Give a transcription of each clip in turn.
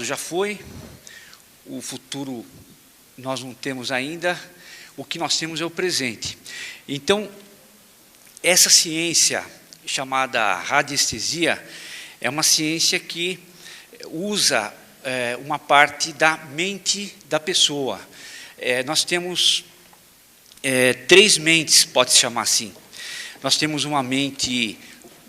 já foi, o futuro nós não temos ainda, o que nós temos é o presente. Então, essa ciência chamada radiestesia é uma ciência que usa uma parte da mente da pessoa. Nós temos 3 mentes, pode-se chamar assim. Nós temos uma mente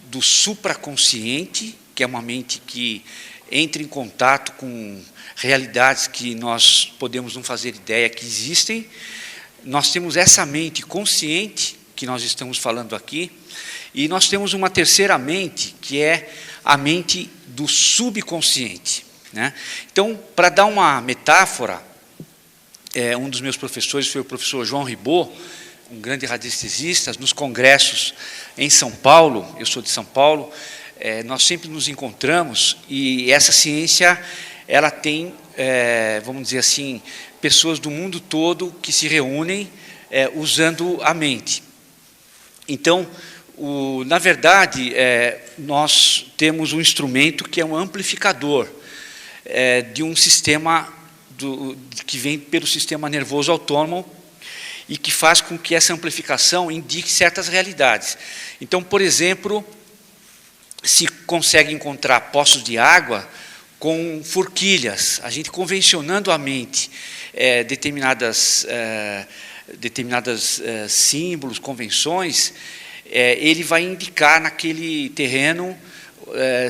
do supraconsciente, que é uma mente que entra em contato com realidades que nós podemos não fazer ideia que existem. Nós temos essa mente consciente, que nós estamos falando aqui, e nós temos uma terceira mente, que é a mente do subconsciente, né? Então, para dar uma metáfora, um dos meus professores foi o professor João Ribot, um grande radiestesista, nos congressos em São Paulo, eu sou de São Paulo, nós sempre nos encontramos, e essa ciência, ela tem, vamos dizer assim, pessoas do mundo todo que se reúnem usando a mente. Então, na verdade, nós temos um instrumento que é um amplificador de um sistema que vem pelo sistema nervoso autônomo e que faz com que essa amplificação indique certas realidades. Então, por exemplo, se consegue encontrar poços de água com forquilhas, a gente convencionando a mente determinadas símbolos, convenções, ele vai indicar naquele terreno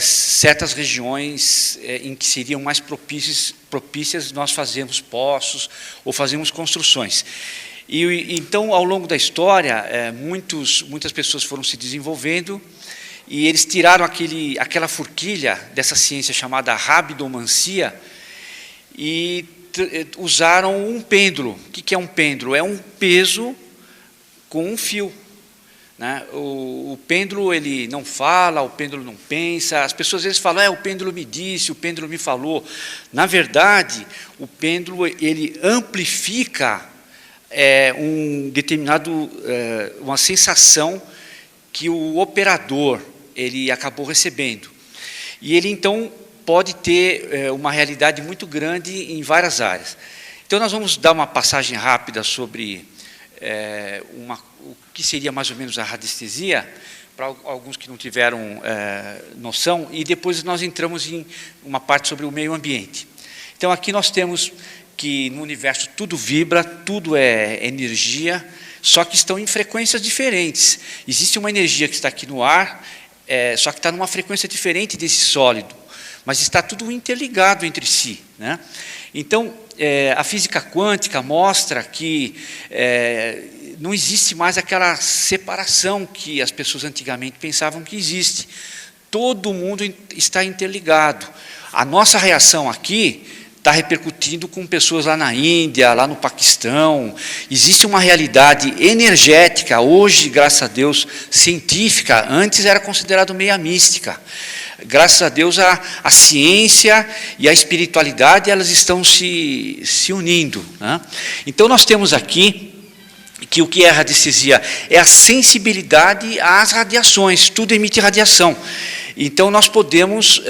certas regiões em que seriam mais propícias nós fazemos poços ou fazemos construções. Então, ao longo da história, muitas pessoas foram se desenvolvendo e eles tiraram aquela forquilha dessa ciência chamada rabidomancia e usaram um pêndulo. O que é um pêndulo? É um peso com um fio, né? O pêndulo, ele não fala, o pêndulo não pensa. As pessoas às vezes falam, o pêndulo me disse, o pêndulo me falou. Na verdade, o pêndulo, ele amplifica uma sensação que o operador ele acabou recebendo. E ele, então, pode ter uma realidade muito grande em várias áreas. Então, nós vamos dar uma passagem rápida sobre o que seria mais ou menos a radiestesia, para alguns que não tiveram noção, e depois nós entramos em uma parte sobre o meio ambiente. Então, aqui nós temos que no universo tudo vibra, tudo é energia, só que estão em frequências diferentes. Existe uma energia que está aqui no ar, só que está numa frequência diferente desse sólido, mas está tudo interligado entre si, né? Então, a física quântica mostra que não existe mais aquela separação que as pessoas antigamente pensavam que existe. Todo mundo está interligado. A nossa reação aqui está repercutindo com pessoas lá na Índia, lá no Paquistão. Existe uma realidade energética, hoje, graças a Deus, científica, antes era considerado meia mística. Graças a Deus, a ciência e a espiritualidade, elas estão se unindo, né? Então, nós temos aqui que o que é a radiestesia? É a sensibilidade às radiações, tudo emite radiação. Então, nós podemos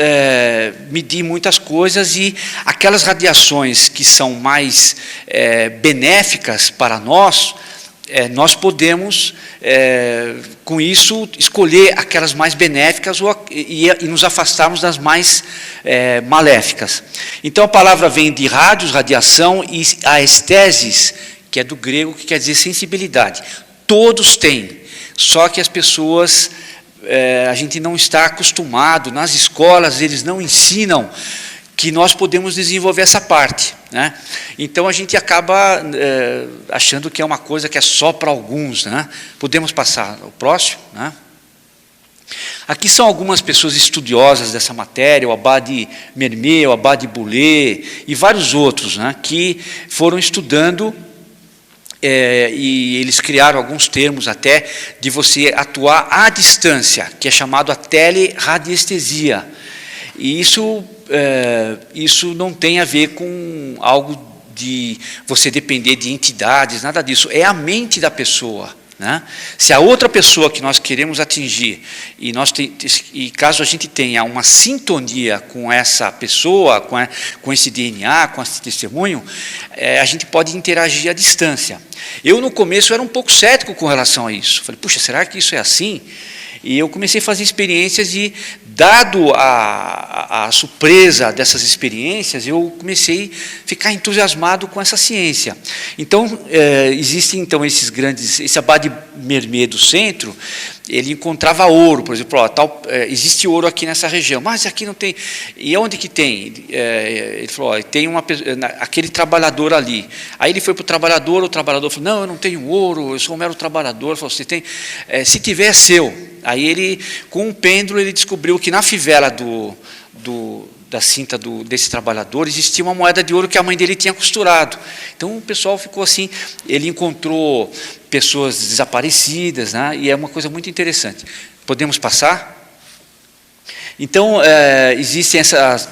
medir muitas coisas e aquelas radiações que são mais benéficas para nós, nós podemos, com isso, escolher aquelas mais benéficas e nos afastarmos das mais maléficas. Então, a palavra vem de rádios, radiação, e a estesis, que é do grego, que quer dizer sensibilidade. Todos têm, só que as pessoas, a gente não está acostumado, nas escolas eles não ensinam que nós podemos desenvolver essa parte, né? Então a gente acaba achando que é uma coisa que é só para alguns, né? Podemos passar ao próximo, né? Aqui são algumas pessoas estudiosas dessa matéria, o Abade Mermet, o Abade Boulé e vários outros, né, que foram estudando e eles criaram alguns termos até de você atuar à distância, que é chamado a teleradiestesia. E isso não tem a ver com algo de você depender de entidades, nada disso. É a mente da pessoa. né? Se a outra pessoa que nós queremos atingir, e caso a gente tenha uma sintonia com essa pessoa, com esse DNA, com esse testemunho, a gente pode interagir à distância. Eu, no começo, era um pouco cético com relação a isso. Falei, puxa, será que isso é assim? E eu comecei a fazer experiências e, dado a surpresa dessas experiências, eu comecei a ficar entusiasmado com essa ciência. Então, existem então esse Abade Mermê do centro, ele encontrava ouro, por exemplo, existe ouro aqui nessa região, mas aqui não tem. E onde que tem? Ele falou, tem aquele trabalhador ali. Aí ele foi para o trabalhador falou, não, eu não tenho ouro, eu sou um mero trabalhador. Ele falou, você tem, se tiver é seu. Aí ele, com um pêndulo, ele descobriu que na fivela da cinta desse trabalhador existia uma moeda de ouro que a mãe dele tinha costurado. Então o pessoal ficou assim, ele encontrou pessoas desaparecidas, né? E é uma coisa muito interessante. Podemos passar? Então, existem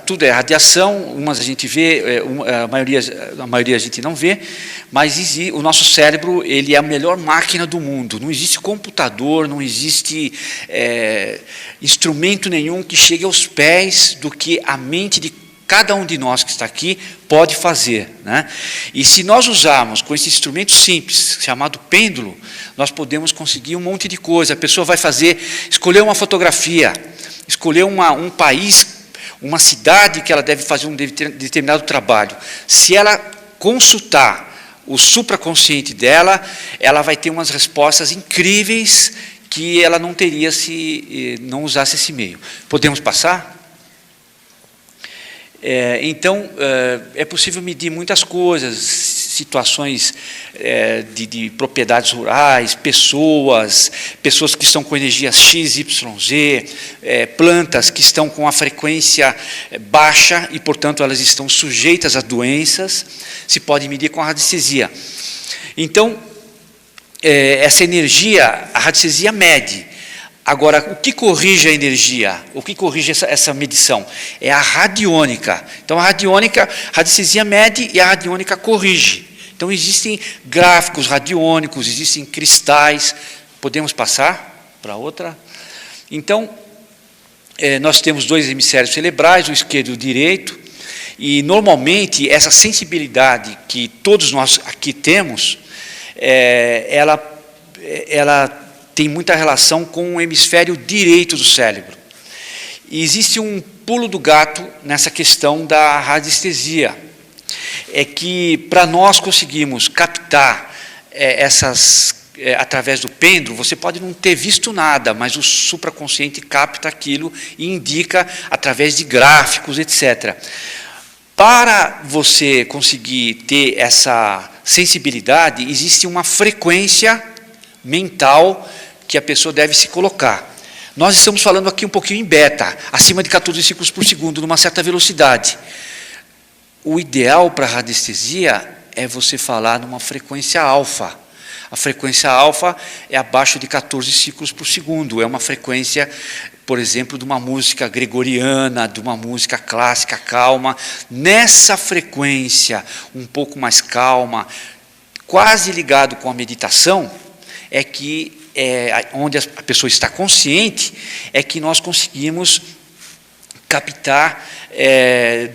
tudo é radiação, umas a gente vê, a maioria a gente não vê, mas o nosso cérebro, ele é a melhor máquina do mundo. Não existe computador, não existe instrumento nenhum que chegue aos pés do que a mente de cada um de nós que está aqui pode fazer, né? E se nós usarmos com esse instrumento simples, chamado pêndulo, nós podemos conseguir um monte de coisa. A pessoa vai escolher uma fotografia, escolher um país, uma cidade que ela deve fazer um determinado trabalho. Se ela consultar o supraconsciente dela, ela vai ter umas respostas incríveis que ela não teria se não usasse esse meio. Podemos passar? Então, é possível medir muitas coisas, situações de propriedades rurais, pessoas que estão com energia X, Y, Z, plantas que estão com a frequência baixa e, portanto, elas estão sujeitas a doenças, se pode medir com a radiestesia. Então, essa energia, a radiestesia mede. Agora, o que corrige a energia? O que corrige essa medição? É a radiônica. Então, a radiestesia mede e a radiônica corrige. Então, existem gráficos radiônicos, existem cristais. Podemos passar para outra? Então, nós temos dois hemisférios cerebrais, o esquerdo e o direito, e, normalmente, essa sensibilidade que todos nós aqui temos, ela tem muita relação com o hemisfério direito do cérebro. E existe um pulo do gato nessa questão da radiestesia. É que, para nós conseguirmos captar através do pêndulo, você pode não ter visto nada, mas o supraconsciente capta aquilo e indica através de gráficos, etc. Para você conseguir ter essa sensibilidade, existe uma frequência mental que a pessoa deve se colocar. Nós estamos falando aqui um pouquinho em beta, acima de 14 ciclos por segundo, numa certa velocidade. O ideal para a radiestesia é você falar numa frequência alfa. A frequência alfa é abaixo de 14 ciclos por segundo. É uma frequência, por exemplo, de uma música gregoriana, de uma música clássica calma. Nessa frequência um pouco mais calma, quase ligado com a meditação, onde a pessoa está consciente, é que nós conseguimos captar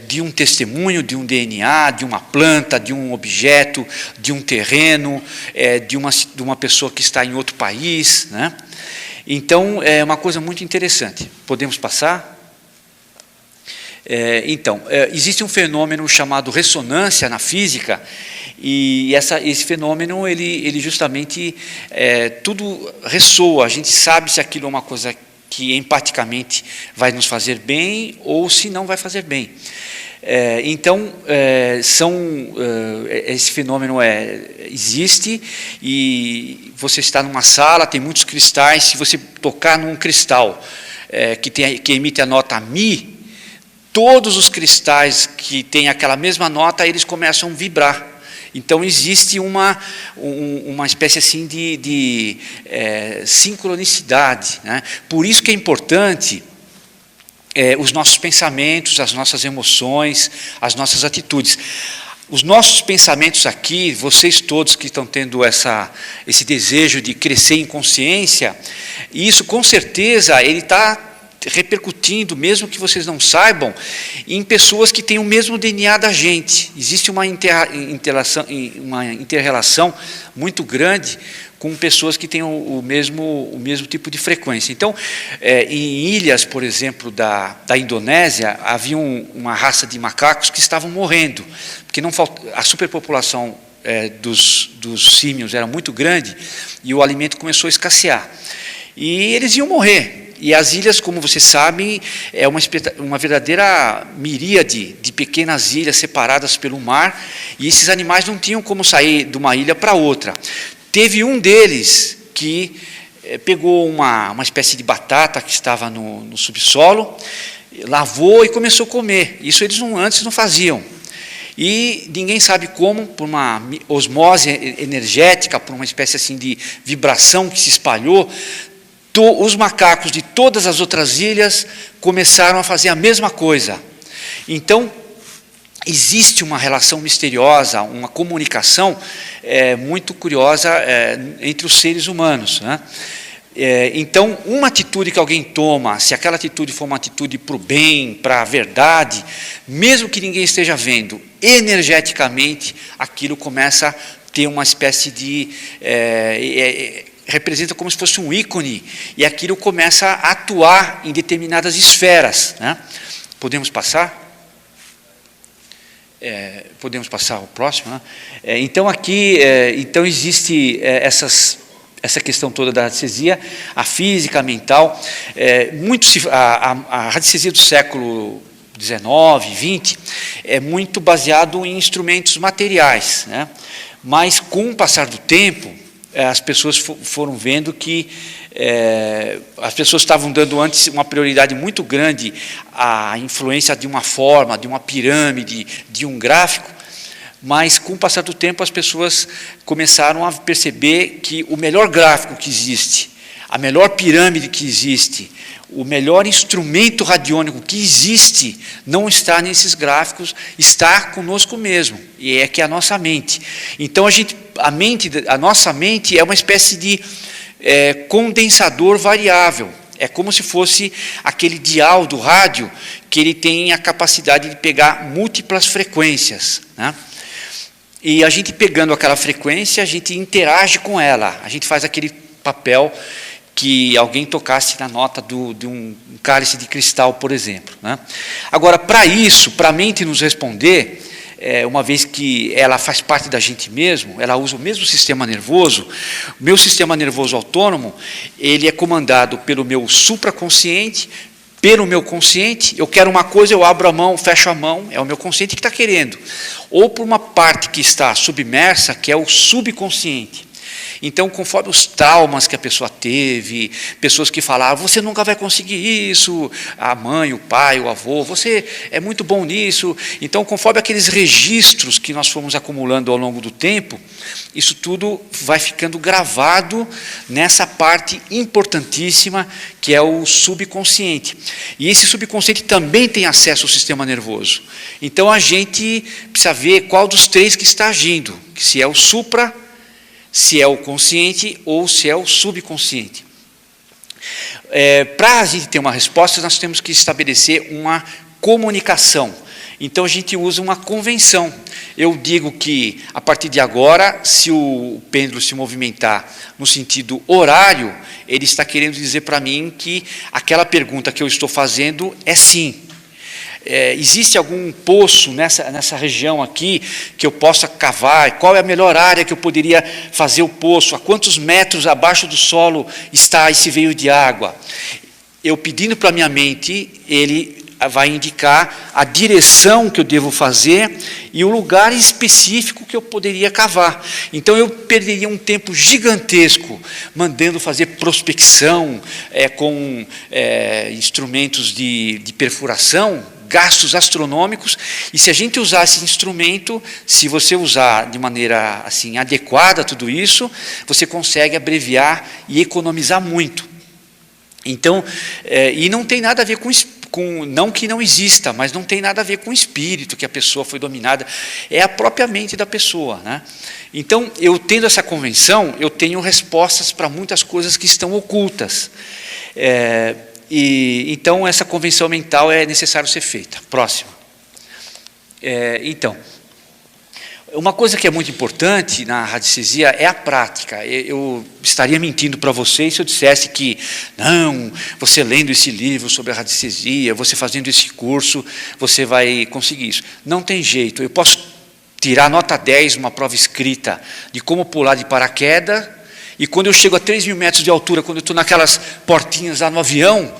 de um testemunho, de um DNA, de uma planta, de um objeto, de um terreno, de uma pessoa que está em outro país, né? Então, é uma coisa muito interessante. Podemos passar? Então, existe um fenômeno chamado ressonância na física, e esse fenômeno, ele justamente, tudo ressoa, a gente sabe se aquilo é uma coisa que empaticamente vai nos fazer bem ou se não vai fazer bem. Então, esse fenômeno existe, e você está numa sala, tem muitos cristais, se você tocar num cristal que emite a nota Mi, todos os cristais que têm aquela mesma nota, eles começam a vibrar. Então, existe uma espécie assim de sincronicidade, né? Por isso que é importante os nossos pensamentos, as nossas emoções, as nossas atitudes. os nossos pensamentos aqui, vocês todos que estão tendo esse desejo de crescer em consciência, isso com certeza ele está repercutindo, mesmo que vocês não saibam, em pessoas que têm o mesmo DNA da gente. Existe uma inter-relação muito grande com pessoas que têm o mesmo tipo de frequência. Então, em ilhas, por exemplo, da Indonésia, havia uma raça de macacos que estavam morrendo, porque a superpopulação dos símios era muito grande e o alimento começou a escassear. E eles iam morrer. E as ilhas, como vocês sabem, é uma verdadeira miríade de pequenas ilhas separadas pelo mar, e esses animais não tinham como sair de uma ilha para outra. Teve um deles que pegou uma espécie de batata que estava no subsolo, lavou e começou a comer. Isso eles antes não faziam. E ninguém sabe como, por uma osmose energética, por uma espécie assim de vibração que se espalhou, os macacos de todas as outras ilhas começaram a fazer a mesma coisa. Então, existe uma relação misteriosa, uma comunicação muito curiosa entre os seres humanos, né? Então, uma atitude que alguém toma, se aquela atitude for uma atitude para o bem, para a verdade, mesmo que ninguém esteja vendo, energeticamente, aquilo começa a ter uma espécie de... representa como se fosse um ícone, e aquilo começa a atuar em determinadas esferas, né? Podemos passar? Podemos passar ao próximo, né? Então aqui, então existe essa questão toda da radiestesia, a física, a mental, a radiestesia do século XIX, XX, é muito baseado em instrumentos materiais, né? Mas com o passar do tempo, as pessoas foram vendo que as pessoas estavam dando antes uma prioridade muito grande à influência de uma forma, de uma pirâmide, de um gráfico, mas com o passar do tempo as pessoas começaram a perceber que o melhor gráfico que existe, a melhor pirâmide que existe, o melhor instrumento radiônico que existe não está nesses gráficos, está conosco mesmo, e é que é a nossa mente. Então a nossa mente é uma espécie de condensador variável. É como se fosse aquele dial do rádio que ele tem a capacidade de pegar múltiplas frequências, né? E a gente pegando aquela frequência, a gente interage com ela, a gente faz aquele papel que alguém tocasse na nota de um cálice de cristal, por exemplo, né? Agora, para isso, para a mente nos responder, uma vez que ela faz parte da gente mesmo, ela usa o mesmo sistema nervoso, o meu sistema nervoso autônomo, ele é comandado pelo meu supraconsciente, pelo meu consciente. Eu quero uma coisa, eu abro a mão, fecho a mão, é o meu consciente que está querendo. Ou por uma parte que está submersa, que é o subconsciente. Então, conforme os traumas que a pessoa teve, pessoas que falavam, você nunca vai conseguir isso, a mãe, o pai, o avô, você é muito bom nisso. Então, conforme aqueles registros que nós fomos acumulando ao longo do tempo, isso tudo vai ficando gravado nessa parte importantíssima que é o subconsciente. E esse subconsciente também tem acesso ao sistema nervoso. Então, a gente precisa ver qual dos três que está agindo, se é o supra, se é o consciente ou se é o subconsciente. Para a gente ter uma resposta, nós temos que estabelecer uma comunicação. Então, a gente usa uma convenção. Eu digo que, a partir de agora, se o pêndulo se movimentar no sentido horário, ele está querendo dizer para mim que aquela pergunta que eu estou fazendo é sim. Existe algum poço nessa região aqui que eu possa cavar? Qual é a melhor área que eu poderia fazer o poço? A quantos metros abaixo do solo está esse veio de água? Eu pedindo para a minha mente, ele vai indicar a direção que eu devo fazer e o lugar específico que eu poderia cavar. Então eu perderia um tempo gigantesco mandando fazer prospecção com instrumentos de perfuração, gastos astronômicos, e se a gente usar esse instrumento, se você usar de maneira assim adequada tudo isso, você consegue abreviar e economizar muito. Então, e não tem nada a ver não que não exista, mas não tem nada a ver com o espírito, que a pessoa foi dominada, é a própria mente da pessoa, né? Então, eu tendo essa convenção, eu tenho respostas para muitas coisas que estão ocultas. Então, essa convenção mental é necessário ser feita. Próximo. Então, uma coisa que é muito importante na radiestesia é a prática. Eu estaria mentindo para vocês se eu dissesse que, não, você lendo esse livro sobre a radiestesia, você fazendo esse curso, você vai conseguir isso. Não tem jeito. Eu posso tirar nota 10 numa prova escrita de como pular de paraquedas, e quando eu chego a 3.000 metros de altura, quando eu estou naquelas portinhas lá no avião,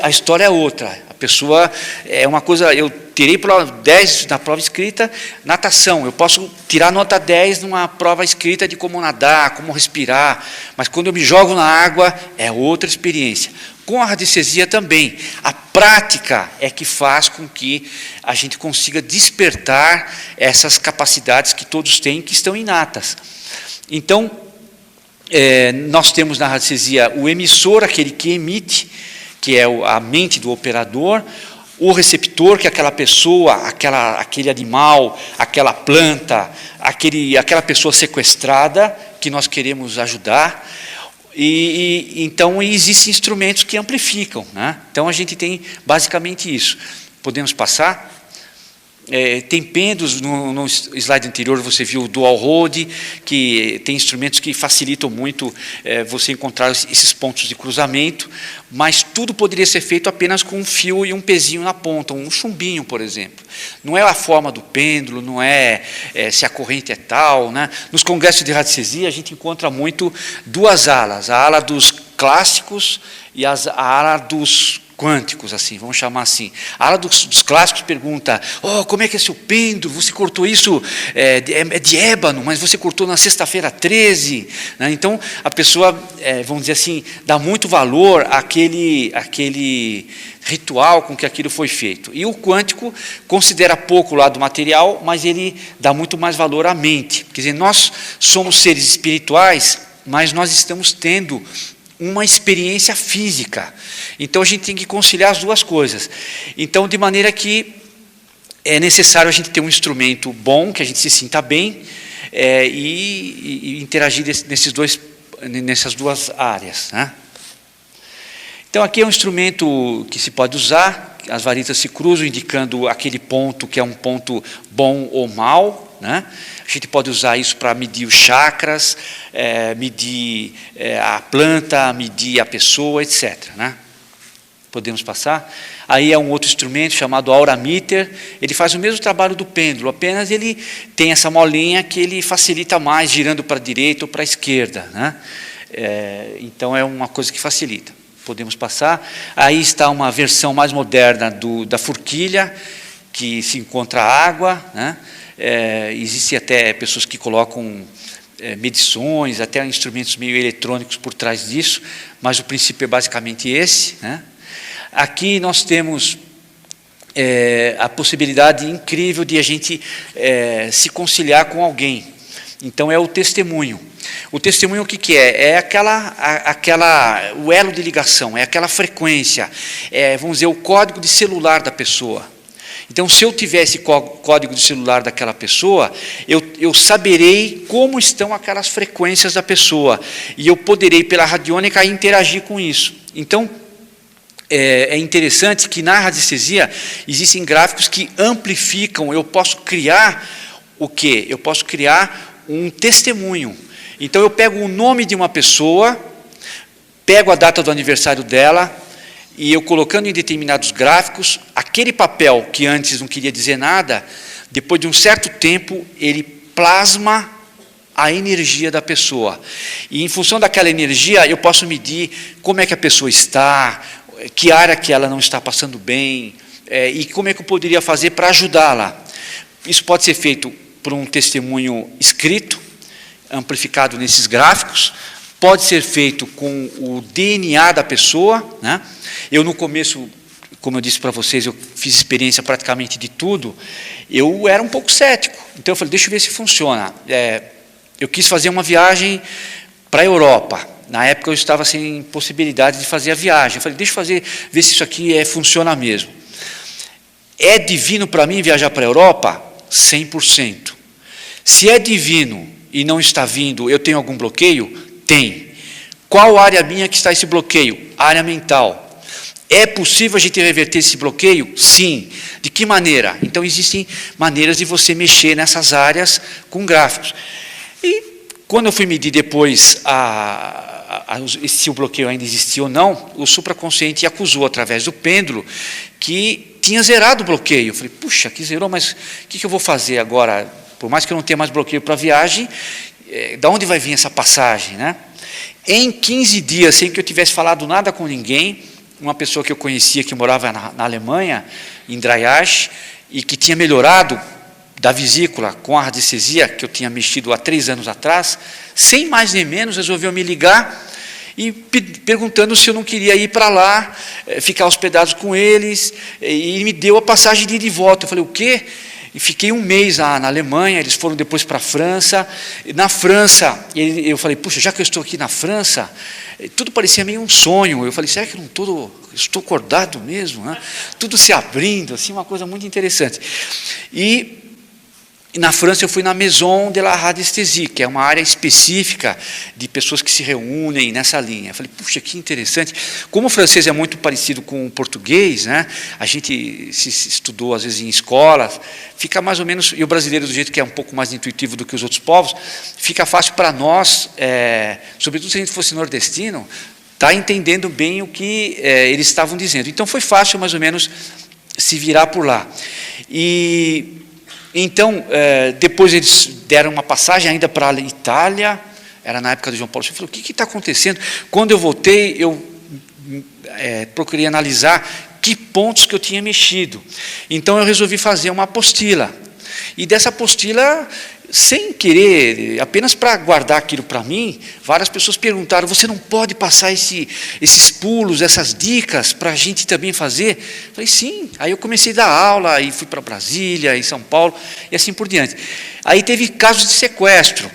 a história é outra. A pessoa é uma coisa, eu tirei 10 na prova escrita, natação, eu posso tirar nota 10 numa prova escrita de como nadar, como respirar, mas quando eu me jogo na água, é outra experiência. Com a radiestesia também, a prática é que faz com que a gente consiga despertar essas capacidades que todos têm, que estão inatas. Então, nós temos na radiestesia o emissor, aquele que emite, que é a mente do operador, o receptor, que é aquela pessoa, aquele animal, aquela planta, aquela pessoa sequestrada, que nós queremos ajudar. Então, existem instrumentos que amplificam, né? Então, a gente tem basicamente isso. Podemos passar? Tem pêndulos, no slide anterior você viu o dual road, que tem instrumentos que facilitam muito você encontrar esses pontos de cruzamento, mas tudo poderia ser feito apenas com um fio e um pezinho na ponta, um chumbinho, por exemplo. Não é a forma do pêndulo, não é se a corrente é tal, né? Nos congressos de radiestesia a gente encontra muito duas alas, a ala dos clássicos e a ala dos quânticos, assim, vamos chamar assim. A ala dos clássicos pergunta, como é que é seu pêndulo? Você cortou isso, é de ébano, mas você cortou na sexta-feira 13. Né? Então, a pessoa, vamos dizer assim, dá muito valor àquele ritual com que aquilo foi feito. E o quântico considera pouco o lado material, mas ele dá muito mais valor à mente. Quer dizer, nós somos seres espirituais, mas nós estamos tendo uma experiência física. Então, a gente tem que conciliar as duas coisas. Então, de maneira que é necessário a gente ter um instrumento bom, que a gente se sinta bem, e interagir nessas duas áreas, né? Então, aqui é um instrumento que se pode usar, as varitas se cruzam, indicando aquele ponto que é um ponto bom ou mau, né? A gente pode usar isso para medir os chakras, medir a planta, medir a pessoa, etc. Né? Podemos passar? Aí é um outro instrumento chamado aurameter, ele faz o mesmo trabalho do pêndulo, apenas ele tem essa molinha que ele facilita mais, girando para a direita ou para a esquerda. Né? Então é uma coisa que facilita. Podemos passar? Aí está uma versão mais moderna da forquilha, que se encontra água, né? Existem até pessoas que colocam medições, até instrumentos meio eletrônicos por trás disso, mas o princípio é basicamente esse, né? Aqui nós temos a possibilidade incrível de a gente se conciliar com alguém. Então é o testemunho. O testemunho o que é? É o elo de ligação, é aquela frequência, vamos dizer, o código de celular da pessoa. Então, se eu tiver esse código de celular daquela pessoa, eu saberei como estão aquelas frequências da pessoa, e eu poderei, pela radiônica, interagir com isso. Então, é interessante que na radiestesia existem gráficos que amplificam, eu posso criar o quê? Eu posso criar um testemunho. Então, eu pego o nome de uma pessoa, pego a data do aniversário dela, e eu colocando em determinados gráficos, aquele papel que antes não queria dizer nada, depois de um certo tempo, ele plasma a energia da pessoa. E em função daquela energia, eu posso medir como é que a pessoa está, que área que ela não está passando bem, e como é que eu poderia fazer para ajudá-la. Isso pode ser feito por um testemunho escrito, amplificado nesses gráficos, pode ser feito com o DNA da pessoa, né? Eu, no começo, como eu disse para vocês, eu fiz experiência praticamente de tudo, eu era um pouco cético. Então, eu falei, deixa eu ver se funciona. Eu quis fazer uma viagem para a Europa. Na época eu estava sem possibilidade de fazer a viagem. Eu falei, deixa eu ver se isso aqui funciona mesmo. É divino para mim viajar para a Europa? 100%. Se é divino e não está vindo, eu tenho algum bloqueio? Tem. Qual área minha que está esse bloqueio? Área mental. É possível a gente reverter esse bloqueio? Sim. De que maneira? Então, existem maneiras de você mexer nessas áreas com gráficos. E, quando eu fui medir depois se o bloqueio ainda existia ou não, o supraconsciente acusou, através do pêndulo, que tinha zerado o bloqueio. Eu falei, puxa, que zerou, mas o que eu vou fazer agora? Por mais que eu não tenha mais bloqueio para a viagem, da onde vai vir essa passagem, né? Em 15 dias, sem que eu tivesse falado nada com ninguém, uma pessoa que eu conhecia, que morava na Alemanha, em Dreieich, e que tinha melhorado da vesícula com a radiestesia, que eu tinha mexido há 3 anos atrás, sem mais nem menos, resolveu me ligar e perguntando se eu não queria ir para lá, ficar hospedado com eles, e me deu a passagem de ida e volta. Eu falei, o quê? E fiquei 1 mês lá na Alemanha, eles foram depois para a França. Na França, eu falei, puxa, já que eu estou aqui na França, tudo parecia meio um sonho. Eu falei, será que eu não estou acordado mesmo? Né? Tudo se abrindo, assim, uma coisa muito interessante. E na França eu fui na Maison de la Radiesthésie, que é uma área específica de pessoas que se reúnem nessa linha. Eu falei, puxa, que interessante. Como o francês é muito parecido com o português, né? A gente se estudou às vezes em escolas, fica mais ou menos, e o brasileiro do jeito que é um pouco mais intuitivo do que os outros povos, fica fácil para nós, sobretudo se a gente fosse nordestino, tá entendendo bem o que eles estavam dizendo. Então foi fácil mais ou menos se virar por lá. Então, depois eles deram uma passagem ainda para a Itália, era na época do João Paulo II. Eu falei, o que está acontecendo? Quando eu voltei, eu procurei analisar que pontos que eu tinha mexido. Então, eu resolvi fazer uma apostila. E dessa apostila, sem querer, apenas para guardar aquilo para mim, várias pessoas perguntaram, você não pode passar esses pulos, essas dicas para a gente também fazer? Eu falei, sim. Aí eu comecei a dar aula, e fui para Brasília, em São Paulo, e assim por diante. Aí teve casos de sequestro.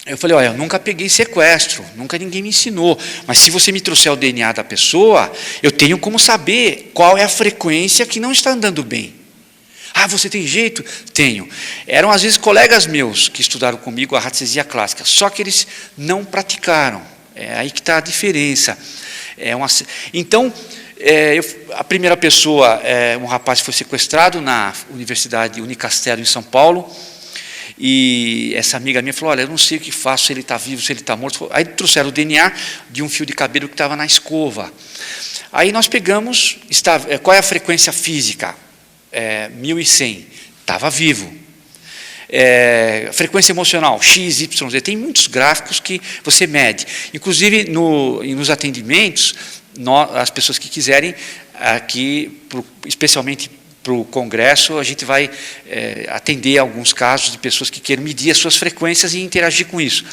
Eu falei, olha, eu nunca peguei sequestro, nunca ninguém me ensinou, mas se você me trouxer o DNA da pessoa, eu tenho como saber qual é a frequência que não está andando bem. Ah, você tem jeito? Tenho. Eram, às vezes, colegas meus que estudaram comigo a radiestesia clássica, só que eles não praticaram. É aí que está a diferença. Então, a primeira pessoa, um rapaz foi sequestrado na Universidade Unicastelo, em São Paulo, e essa amiga minha falou, olha, eu não sei o que faço, se ele está vivo, se ele está morto. Aí trouxeram o DNA de um fio de cabelo que estava na escova. Aí nós pegamos, qual é a frequência física? 1100, estava vivo. Frequência emocional, X, Y, Z, tem muitos gráficos que você mede. Inclusive, nos atendimentos, as pessoas que quiserem, aqui, especialmente para o congresso, a gente vai atender alguns casos de pessoas que queiram medir as suas frequências e interagir com isso.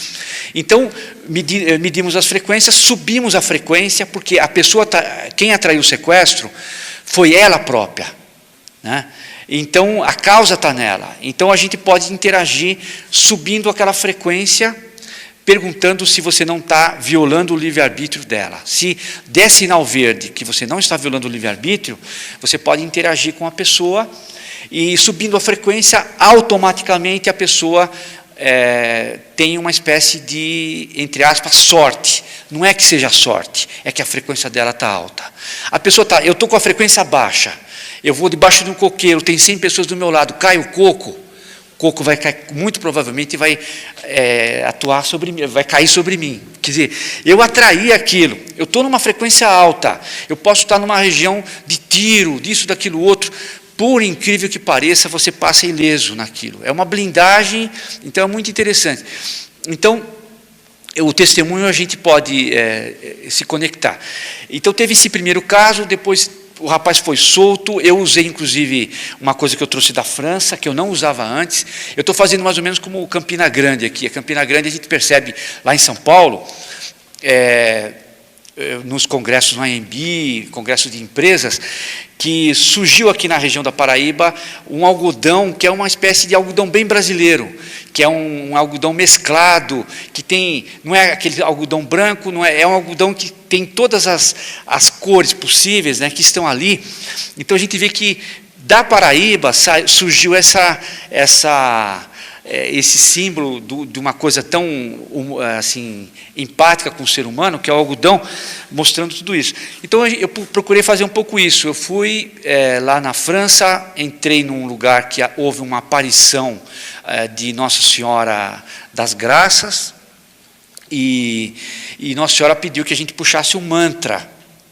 Então, medimos as frequências, subimos a frequência, porque a pessoa, quem atraiu o sequestro, foi ela própria. Né? Então, a causa está nela. Então, a gente pode interagir subindo aquela frequência, perguntando se você não está violando o livre-arbítrio dela. Se der sinal verde que você não está violando o livre-arbítrio, você pode interagir com a pessoa e, subindo a frequência, automaticamente a pessoa tem uma espécie de, entre aspas, sorte. Não é que seja sorte, é que a frequência dela está alta. A pessoa está, eu estou com a frequência baixa, eu vou debaixo de um coqueiro, tem 100 pessoas do meu lado, cai o coco vai cair, muito provavelmente vai atuar sobre mim, vai cair sobre mim. Quer dizer, eu atraí aquilo, eu estou numa frequência alta, eu posso estar numa região de tiro, disso, daquilo, outro, por incrível que pareça, você passa ileso naquilo. É uma blindagem, então é muito interessante. Então, o testemunho a gente pode se conectar. Então, teve esse primeiro caso, depois o rapaz foi solto, eu usei, inclusive, uma coisa que eu trouxe da França, que eu não usava antes. Eu estou fazendo mais ou menos como o Campina Grande aqui. A Campina Grande a gente percebe lá em São Paulo, nos congressos no AMB, congressos de empresas, que surgiu aqui na região da Paraíba um algodão, que é uma espécie de algodão bem brasileiro, que é um algodão mesclado, que tem, não é aquele algodão branco, não é, é um algodão que tem todas as cores possíveis, né, que estão ali. Então a gente vê que da Paraíba surgiu esse símbolo de uma coisa tão assim, empática com o ser humano, que é o algodão, mostrando tudo isso. Então eu procurei fazer um pouco isso. Eu fui lá na França, entrei num lugar que houve uma aparição de Nossa Senhora das Graças, e Nossa Senhora pediu que a gente puxasse um mantra,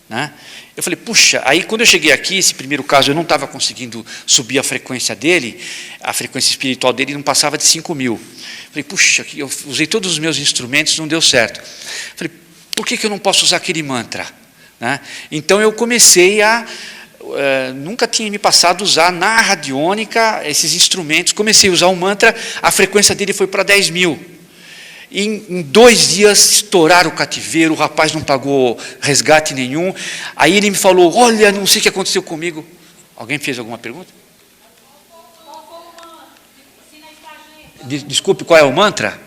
né? Eu falei, puxa, aí quando eu cheguei aqui, esse primeiro caso, eu não estava conseguindo subir a frequência dele, a frequência espiritual dele não passava de 5.000. Falei, puxa, eu usei todos os meus instrumentos, não deu certo. Falei, por que eu não posso usar aquele mantra? Né? Então eu comecei nunca tinha me passado a usar na radiônica esses instrumentos, comecei a usar o mantra, a frequência dele foi para 10.000. Em 2 dias estouraram o cativeiro, o rapaz não pagou resgate nenhum. Aí ele me falou, olha, não sei o que aconteceu comigo. Alguém fez alguma pergunta? Desculpe, qual é o mantra?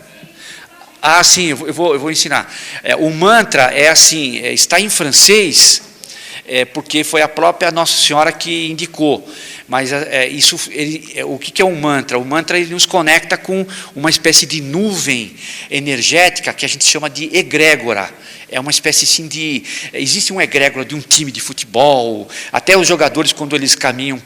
Ah, sim, eu vou ensinar. O mantra é assim, está em francês, porque foi a própria Nossa Senhora que indicou. Mas o que é um mantra? O mantra ele nos conecta com uma espécie de nuvem energética que a gente chama de egrégora. É uma espécie assim de... Existe um egrégora de um time de futebol, até os jogadores quando eles caminham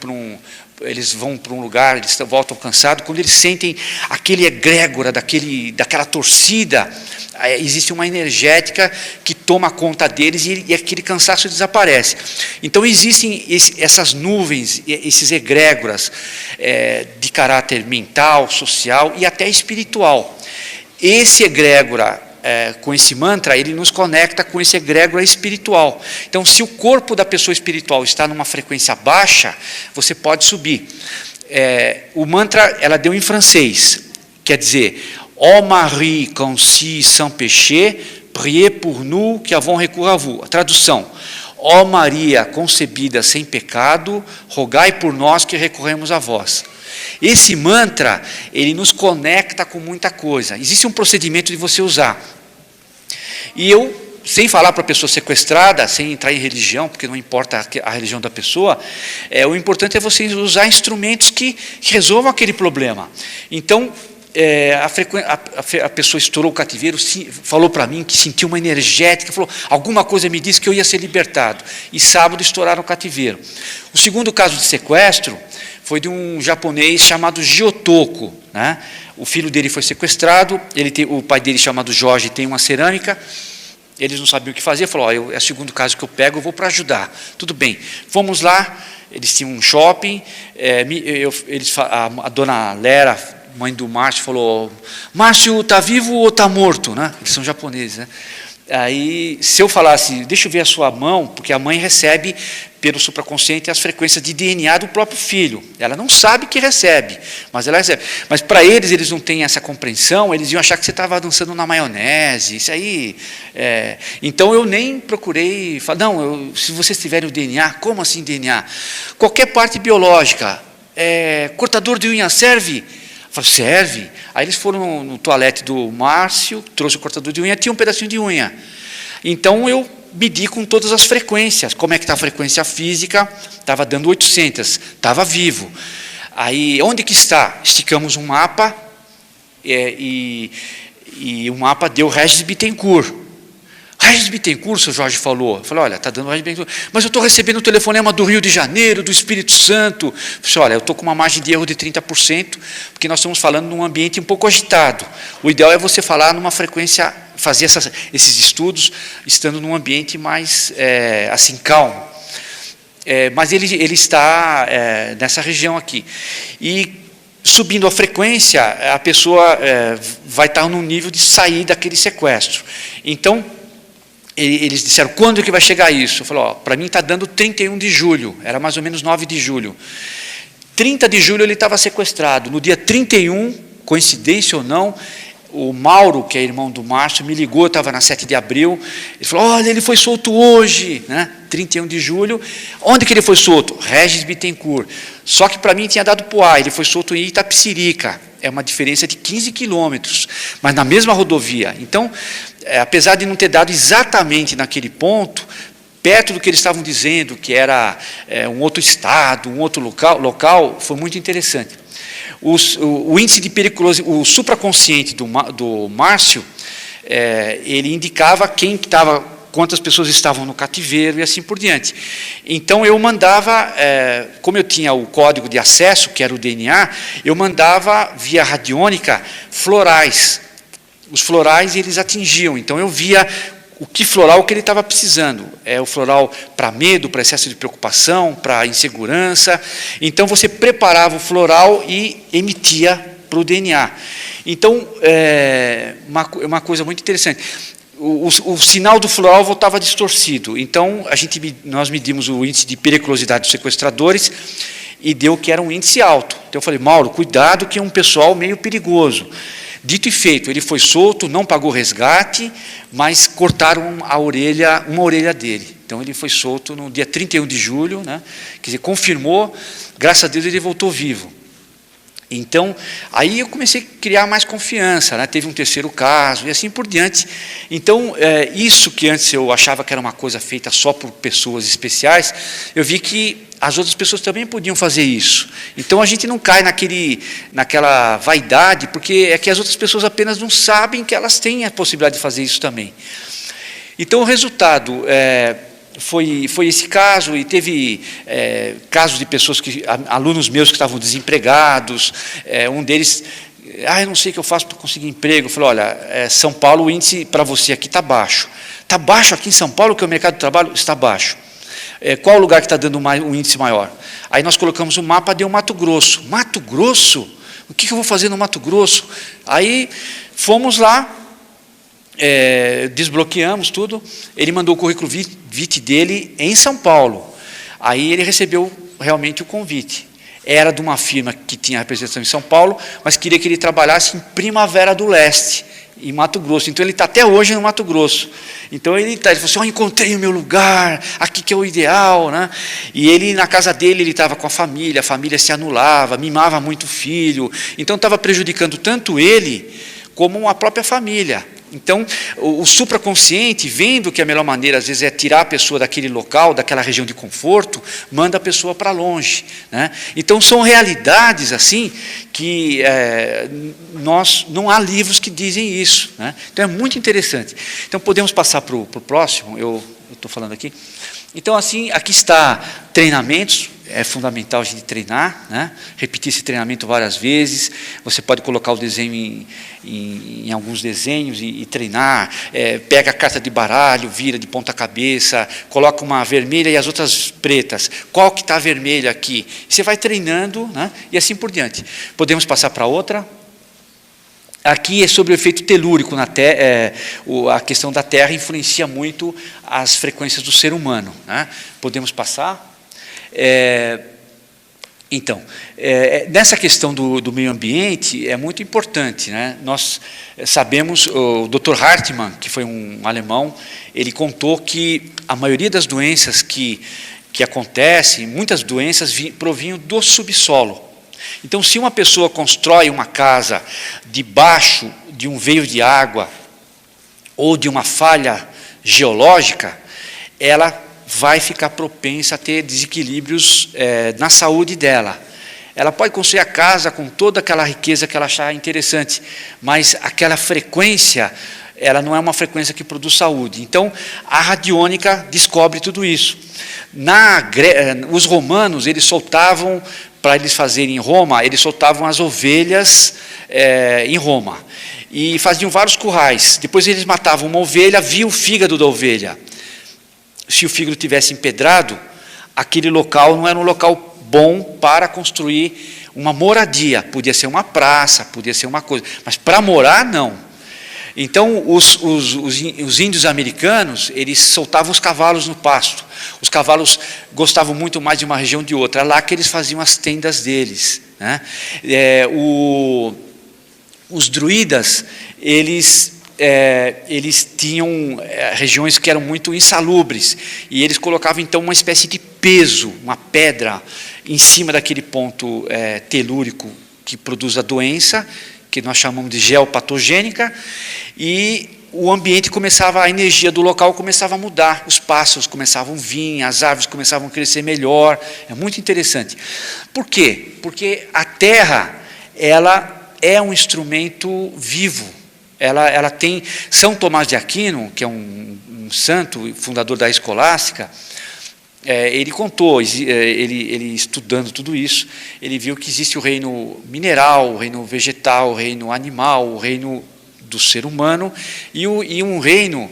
eles vão para um lugar, eles voltam cansados, quando eles sentem aquele egrégora daquela torcida, existe uma energética que toma conta deles e aquele cansaço desaparece. Então existem essas nuvens, esses egrégoras de caráter mental, social e até espiritual. Esse egrégora, com esse mantra, ele nos conecta com esse egrégora espiritual. Então, se o corpo da pessoa espiritual está numa frequência baixa, você pode subir. O mantra, ela deu em francês, quer dizer, Ô Marie, conçue sans péché, priez pour nous qui avons recours à vous. A tradução, ó Maria concebida sem pecado, rogai por nós que recorremos a vós. Esse mantra, ele nos conecta com muita coisa. Existe um procedimento de você usar. E eu, sem falar para a pessoa sequestrada, sem entrar em religião, porque não importa a religião da pessoa, o importante é você usar instrumentos que resolvam aquele problema. Então, a pessoa estourou o cativeiro, falou para mim que sentiu uma energética, falou, alguma coisa me disse que eu ia ser libertado. E sábado estouraram o cativeiro. O segundo caso de sequestro foi de um japonês chamado Giotoko, né? O filho dele foi sequestrado, o pai dele, chamado Jorge, tem uma cerâmica, eles não sabiam o que fazer, falou, é o segundo caso que eu pego, eu vou para ajudar. Tudo bem, fomos lá, eles tinham um shopping, a dona Lera, mãe do Márcio, falou, Márcio está vivo ou está morto? Né? Eles são japoneses, né? Aí, se eu falasse, deixa eu ver a sua mão, porque a mãe recebe, pelo supraconsciente, as frequências de DNA do próprio filho. Ela não sabe que recebe, mas ela recebe. Mas para eles não têm essa compreensão, eles iam achar que você estava dançando na maionese, isso aí. Então eu nem procurei, não, se vocês tiverem o DNA, como assim DNA? Qualquer parte biológica, cortador de unha serve? Falei, serve. Aí eles foram no toalete do Márcio, trouxe o cortador de unha, tinha um pedacinho de unha. Então eu medi com todas as frequências. Como é que está a frequência física? Estava dando 800, estava vivo. Aí, onde que está? Esticamos um mapa, e o mapa deu Regis Bittencourt. Regis Bittencourt, o senhor Jorge falou. Eu falei, olha, está dando Regis Bittencourt. Mas eu estou recebendo um telefonema do Rio de Janeiro, do Espírito Santo. Eu falei, olha, eu estou com uma margem de erro de 30%, porque nós estamos falando num ambiente um pouco agitado. O ideal é você falar numa frequência, fazer esses estudos, estando num ambiente mais, assim, calmo. Mas ele está nessa região aqui. E, subindo a frequência, a pessoa vai estar num nível de sair daquele sequestro. Então, eles disseram, quando que vai chegar isso? Eu falei, para mim está dando 31 de julho, era mais ou menos 9 de julho. 30 de julho ele estava sequestrado. No dia 31, coincidência ou não, o Mauro, que é irmão do Márcio, me ligou, eu estava na 7 de abril, ele falou, olha, ele foi solto hoje, né? 31 de julho. Onde que ele foi solto? Regis Bittencourt. Só que para mim tinha dado Poá, ele foi solto em Itapecerica, é uma diferença de 15 quilômetros, mas na mesma rodovia. Então, apesar de não ter dado exatamente naquele ponto, perto do que eles estavam dizendo, que era um outro estado, um outro local, foi muito interessante. O índice de periculosidade, o supraconsciente do Márcio, ele indicava quantas pessoas estavam no cativeiro e assim por diante. Então eu mandava, como eu tinha o código de acesso, que era o DNA, eu mandava via radiônica florais. Os florais eles atingiam, então eu via o que floral que ele estava precisando. O floral para medo, para excesso de preocupação, para insegurança. Então você preparava o floral e emitia para o DNA. Então, uma coisa muito interessante. O sinal do floral voltava distorcido. Então, nós medimos o índice de periculosidade dos sequestradores e deu que era um índice alto. Então eu falei, Mauro, cuidado que é um pessoal meio perigoso. Dito e feito, ele foi solto, não pagou resgate, mas cortaram uma orelha dele. Então ele foi solto no dia 31 de julho, né? Quer dizer, confirmou, graças a Deus ele voltou vivo. Então, aí eu comecei a criar mais confiança, né? Teve um terceiro caso e assim por diante. Então, isso que antes eu achava que era uma coisa feita só por pessoas especiais, eu vi que as outras pessoas também podiam fazer isso. Então, a gente não cai naquela vaidade, porque é que as outras pessoas apenas não sabem que elas têm a possibilidade de fazer isso também. Então, o resultado foi esse caso, e teve casos de pessoas, alunos meus que estavam desempregados, um deles, eu não sei o que eu faço para conseguir emprego. Eu falei, olha, São Paulo, o índice para você aqui está baixo. Está baixo aqui em São Paulo, que é o mercado de trabalho? Está baixo. Qual o lugar que está dando um índice maior? Aí nós colocamos o mapa, deu Mato Grosso. Mato Grosso? O que eu vou fazer no Mato Grosso? Aí fomos lá, desbloqueamos tudo, ele mandou o currículo vitae dele em São Paulo. Aí ele recebeu realmente o convite. Era de uma firma que tinha representação em São Paulo, mas queria que ele trabalhasse em Primavera do Leste, em Mato Grosso. Então ele está até hoje no Mato Grosso. Então ele falou assim, encontrei o meu lugar, aqui que é o ideal, né? E ele, na casa dele, ele estava com a família se anulava, mimava muito o filho, então estava prejudicando tanto ele, como a própria família. Então, o supraconsciente, vendo que a melhor maneira, às vezes, é tirar a pessoa daquele local, daquela região de conforto, manda a pessoa para longe, né? Então, são realidades assim que não há livros que dizem isso, né? Então, é muito interessante. Então, podemos passar para o próximo, eu estou falando aqui. Então, assim, aqui está treinamentos. É fundamental a gente treinar, né? Repetir esse treinamento várias vezes. Você pode colocar o desenho em alguns desenhos e treinar. Pega a carta de baralho, vira de ponta cabeça, coloca uma vermelha e as outras pretas. Qual que está vermelha aqui? Você vai treinando, né? E assim por diante. Podemos passar para outra. Aqui é sobre o efeito telúrico na Terra. A questão da Terra influencia muito as frequências do ser humano, né? Podemos passar. Então, nessa questão do meio ambiente é muito importante, né? Nós sabemos, o Dr. Hartmann, que foi um alemão, ele contou que a maioria das doenças que acontecem, muitas doenças provinham do subsolo. Então, se uma pessoa constrói uma casa debaixo de um veio de água ou de uma falha geológica, ela vai ficar propensa a ter desequilíbrios na saúde dela. Ela pode construir a casa com toda aquela riqueza que ela achar interessante, mas aquela frequência, ela não é uma frequência que produz saúde. Então, a radiônica descobre tudo isso. Os romanos, eles soltavam, para eles fazerem em Roma, eles soltavam as ovelhas em Roma. E faziam vários currais. Depois eles matavam uma ovelha, via o fígado da ovelha. Se o fígado tivesse empedrado, aquele local não era um local bom para construir uma moradia. Podia ser uma praça, podia ser uma coisa, mas para morar, não. Então, os índios americanos, eles soltavam os cavalos no pasto. Os cavalos gostavam muito mais de uma região de outra. É lá que eles faziam as tendas deles, né? Os druidas, eles eles tinham regiões que eram muito insalubres, e eles colocavam então uma espécie de peso, uma pedra, em cima daquele ponto telúrico que produz a doença, que nós chamamos de geopatogênica, e o ambiente começava, a energia do local começava a mudar, os pássaros começavam a vir, as árvores começavam a crescer melhor. É muito interessante. Por quê? Porque a terra, ela é um instrumento vivo. Ela tem São Tomás de Aquino, que é um santo, fundador da escolástica, ele contou, ele estudando tudo isso, ele viu que existe o reino mineral, o reino vegetal, o reino animal, o reino do ser humano e um reino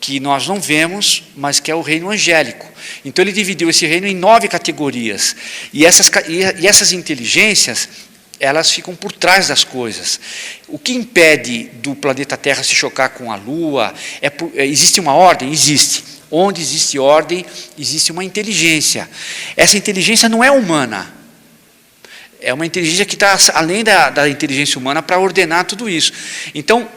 que nós não vemos, mas que é o reino angélico. Então ele dividiu esse reino em 9 categorias, e essas inteligências, elas ficam por trás das coisas. O que impede do planeta Terra se chocar com a Lua? Existe uma ordem? Existe. Onde existe ordem, existe uma inteligência. Essa inteligência não é humana. É uma inteligência que está além da inteligência humana para ordenar tudo isso. Então,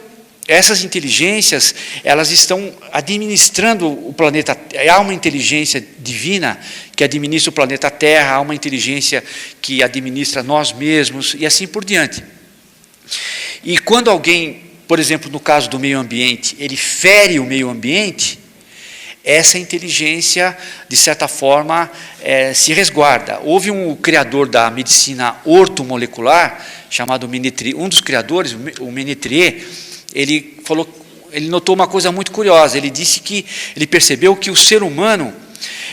essas inteligências, elas estão administrando o planeta. Há uma inteligência divina que administra o planeta Terra, há uma inteligência que administra nós mesmos, e assim por diante. E quando alguém, por exemplo, no caso do meio ambiente, ele fere o meio ambiente, essa inteligência, de certa forma, se resguarda. Houve um criador da medicina ortomolecular, chamado Ménétrier, um dos criadores, o Ménétrier, ele notou uma coisa muito curiosa. Ele disse que ele percebeu que o ser humano,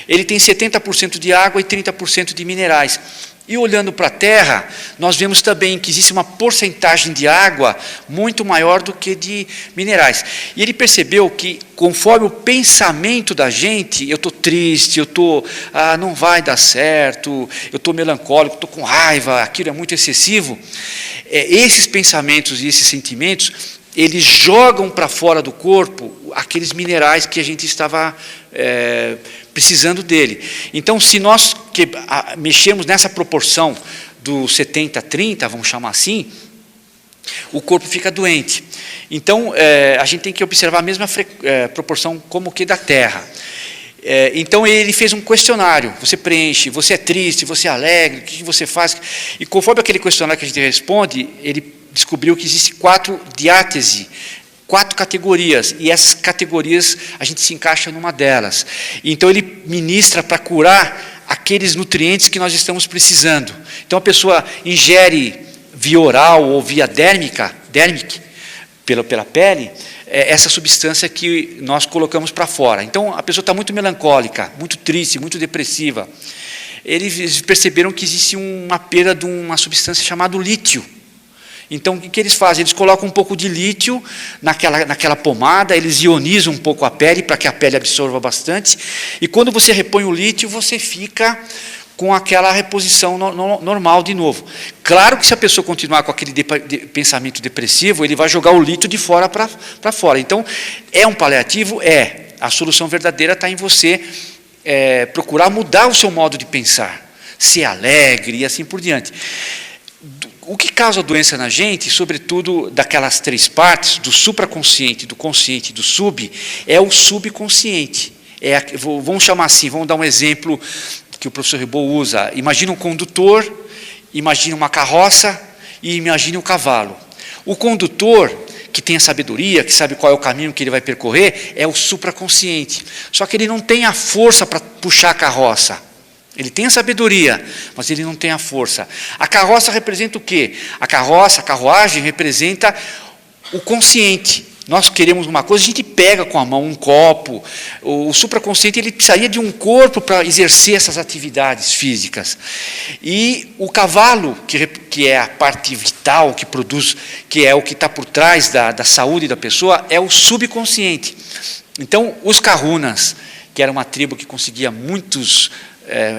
ele tem 70% de água e 30% de minerais. E olhando para a Terra, nós vemos também que existe uma porcentagem de água muito maior do que de minerais. E ele percebeu que, conforme o pensamento da gente, eu estou triste, não vai dar certo, eu estou melancólico, estou com raiva, aquilo é muito excessivo. Esses pensamentos e esses sentimentos, eles jogam para fora do corpo aqueles minerais que a gente estava precisando dele. Então, se nós mexemos nessa proporção do 70-30, vamos chamar assim, o corpo fica doente. Então, a gente tem que observar a mesma proporção como que da Terra. Então, ele fez um questionário, você preenche, você é triste, você é alegre, o que você faz? E conforme aquele questionário que a gente responde, ele descobriu que existe 4 diátese, 4 categorias, e essas categorias a gente se encaixa numa delas. Então ele ministra para curar aqueles nutrientes que nós estamos precisando. Então a pessoa ingere via oral ou via dérmica, pela pele, essa substância que nós colocamos para fora. Então a pessoa está muito melancólica, muito triste, muito depressiva. Eles perceberam que existe uma perda de uma substância chamada lítio. Então, o que eles fazem? Eles colocam um pouco de lítio naquela pomada, eles ionizam um pouco a pele, para que a pele absorva bastante, e quando você repõe o lítio, você fica com aquela reposição normal de novo. Claro que se a pessoa continuar com aquele pensamento depressivo, ele vai jogar o lítio de fora para fora. Então, é um paliativo? A solução verdadeira está em você procurar mudar o seu modo de pensar, ser alegre e assim por diante. O que causa doença na gente, sobretudo daquelas 3 partes, do supraconsciente, do consciente e do sub, é o subconsciente. Vamos chamar assim, vamos dar um exemplo que o professor Ribot usa. Imagina um condutor, imagina uma carroça e imagine um cavalo. O condutor, que tem a sabedoria, que sabe qual é o caminho que ele vai percorrer, é o supraconsciente. Só que ele não tem a força para puxar a carroça. Ele tem a sabedoria, mas ele não tem a força. A carroça representa o quê? A carruagem representa o consciente. Nós queremos uma coisa, a gente pega com a mão um copo. O supraconsciente, ele precisaria de um corpo para exercer essas atividades físicas. E o cavalo, que é a parte vital, que produz, que é o que está por trás da saúde da pessoa, é o subconsciente. Então, os Kahunas, que era uma tribo que conseguia muitos,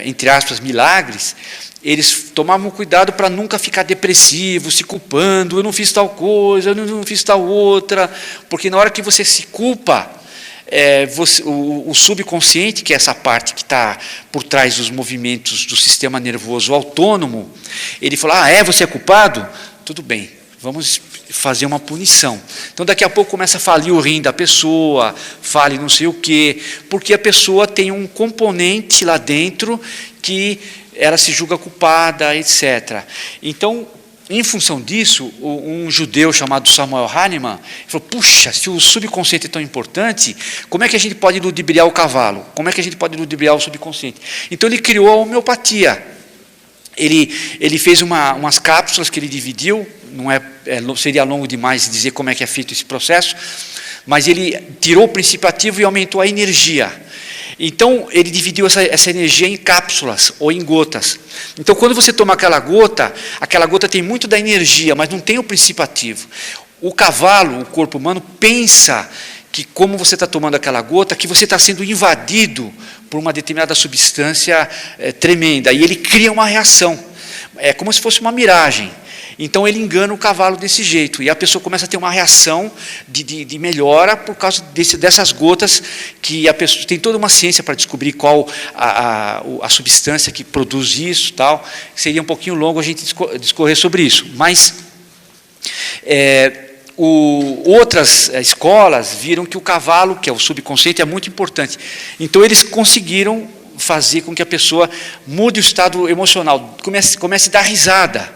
entre aspas, milagres, eles tomavam cuidado para nunca ficar depressivo, se culpando, eu não fiz tal coisa, eu não fiz tal outra, porque na hora que você se culpa, o subconsciente, que é essa parte que está por trás dos movimentos do sistema nervoso autônomo, ele fala, você é culpado? Tudo bem, vamos fazer uma punição. Então, daqui a pouco começa a falir o rim da pessoa, fale não sei o quê, porque a pessoa tem um componente lá dentro que ela se julga culpada, etc. Então, em função disso, um judeu chamado Samuel Hahnemann falou, puxa, se o subconsciente é tão importante, como é que a gente pode ludibriar o cavalo? Como é que a gente pode ludibriar o subconsciente? Então ele criou a homeopatia. Ele fez umas cápsulas que ele dividiu, seria longo demais dizer como é que é feito esse processo, mas ele tirou o princípio ativo e aumentou a energia. Então, ele dividiu essa energia em cápsulas ou em gotas. Então, quando você toma aquela gota tem muito da energia, mas não tem o princípio ativo. O cavalo, o corpo humano, pensa que como você está tomando aquela gota, que você está sendo invadido por uma determinada substância tremenda. E ele cria uma reação. É como se fosse uma miragem. Então ele engana o cavalo desse jeito, e a pessoa começa a ter uma reação de melhora por causa dessas gotas, que a pessoa tem toda uma ciência para descobrir qual a substância que produz isso, tal. Seria um pouquinho longo a gente discorrer sobre isso, mas outras escolas viram que o cavalo, que é o subconsciente, é muito importante. Então eles conseguiram fazer com que a pessoa mude o estado emocional, comece a dar risada.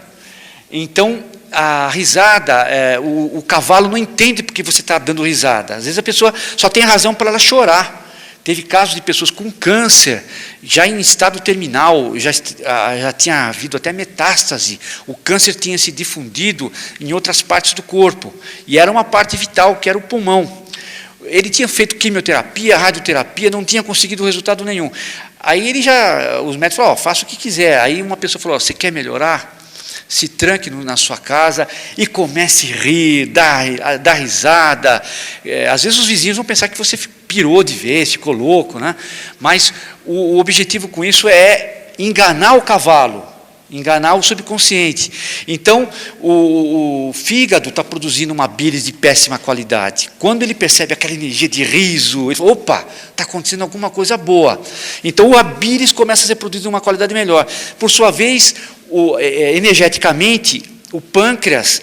Então, a risada, o cavalo não entende porque você está dando risada. Às vezes a pessoa só tem razão para ela chorar. Teve casos de pessoas com câncer, já em estado terminal, já tinha havido até metástase. O câncer tinha se difundido em outras partes do corpo. E era uma parte vital, que era o pulmão. Ele tinha feito quimioterapia, radioterapia, não tinha conseguido resultado nenhum. Aí os médicos falaram, faça o que quiser. Aí uma pessoa falou, você quer melhorar? Se tranque na sua casa e comece a rir, dar risada. Às vezes os vizinhos vão pensar que você pirou de vez, ficou louco, né? Mas o objetivo com isso é enganar o cavalo, enganar o subconsciente. Então, o fígado está produzindo uma bilis de péssima qualidade. Quando ele percebe aquela energia de riso, ele fala, opa, está acontecendo alguma coisa boa. Então, a bilis começa a ser produzida de uma qualidade melhor. Por sua vez, energeticamente, o pâncreas,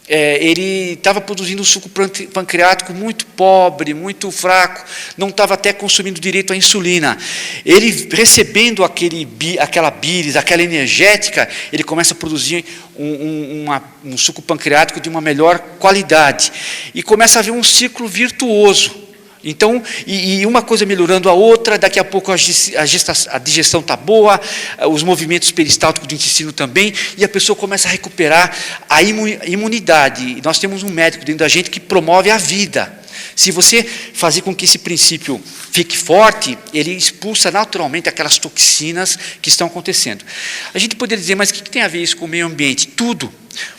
ele estava produzindo um suco pancreático muito pobre, muito fraco, não estava até consumindo direito a insulina. Ele, recebendo aquela bilis, aquela energética, ele começa a produzir um suco pancreático de uma melhor qualidade. E começa a haver um ciclo virtuoso. Então, e uma coisa melhorando a outra, daqui a pouco a digestão está boa, os movimentos peristálticos do intestino também, e a pessoa começa a recuperar a imunidade. Nós temos um médico dentro da gente que promove a vida. Se você fazer com que esse princípio fique forte, ele expulsa naturalmente aquelas toxinas que estão acontecendo. A gente poderia dizer, mas o que tem a ver isso com o meio ambiente? Tudo,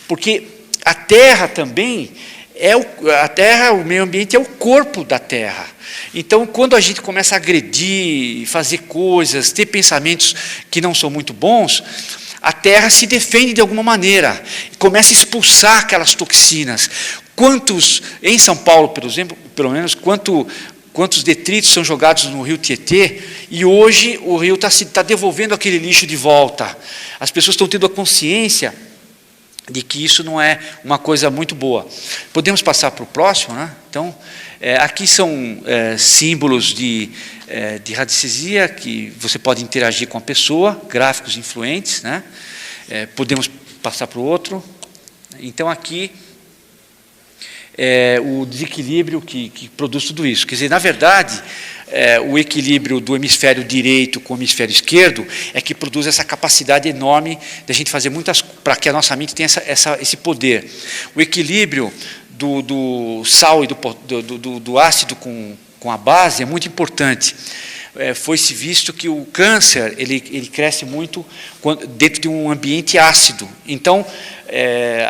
porque a Terra também... a Terra, o meio ambiente é o corpo da Terra. Então, quando a gente começa a agredir, fazer coisas, ter pensamentos que não são muito bons, a Terra se defende de alguma maneira, começa a expulsar aquelas toxinas. Em São Paulo, por exemplo, pelo menos, quantos detritos são jogados no rio Tietê, e hoje o rio está devolvendo aquele lixo de volta. As pessoas estão tendo a consciência de que isso não é uma coisa muito boa. Podemos passar para o próximo, né? Então, aqui são símbolos de radiestesia, que você pode interagir com a pessoa, gráficos influentes, né? Podemos passar para o outro. Então, aqui o desequilíbrio que produz tudo isso. Quer dizer, na verdade, o equilíbrio do hemisfério direito com o hemisfério esquerdo é que produz essa capacidade enorme de a gente fazer para que a nossa mente tenha esse poder. O equilíbrio do sal e do ácido com a base é muito importante. Foi-se visto que o câncer ele cresce muito dentro de um ambiente ácido. Então,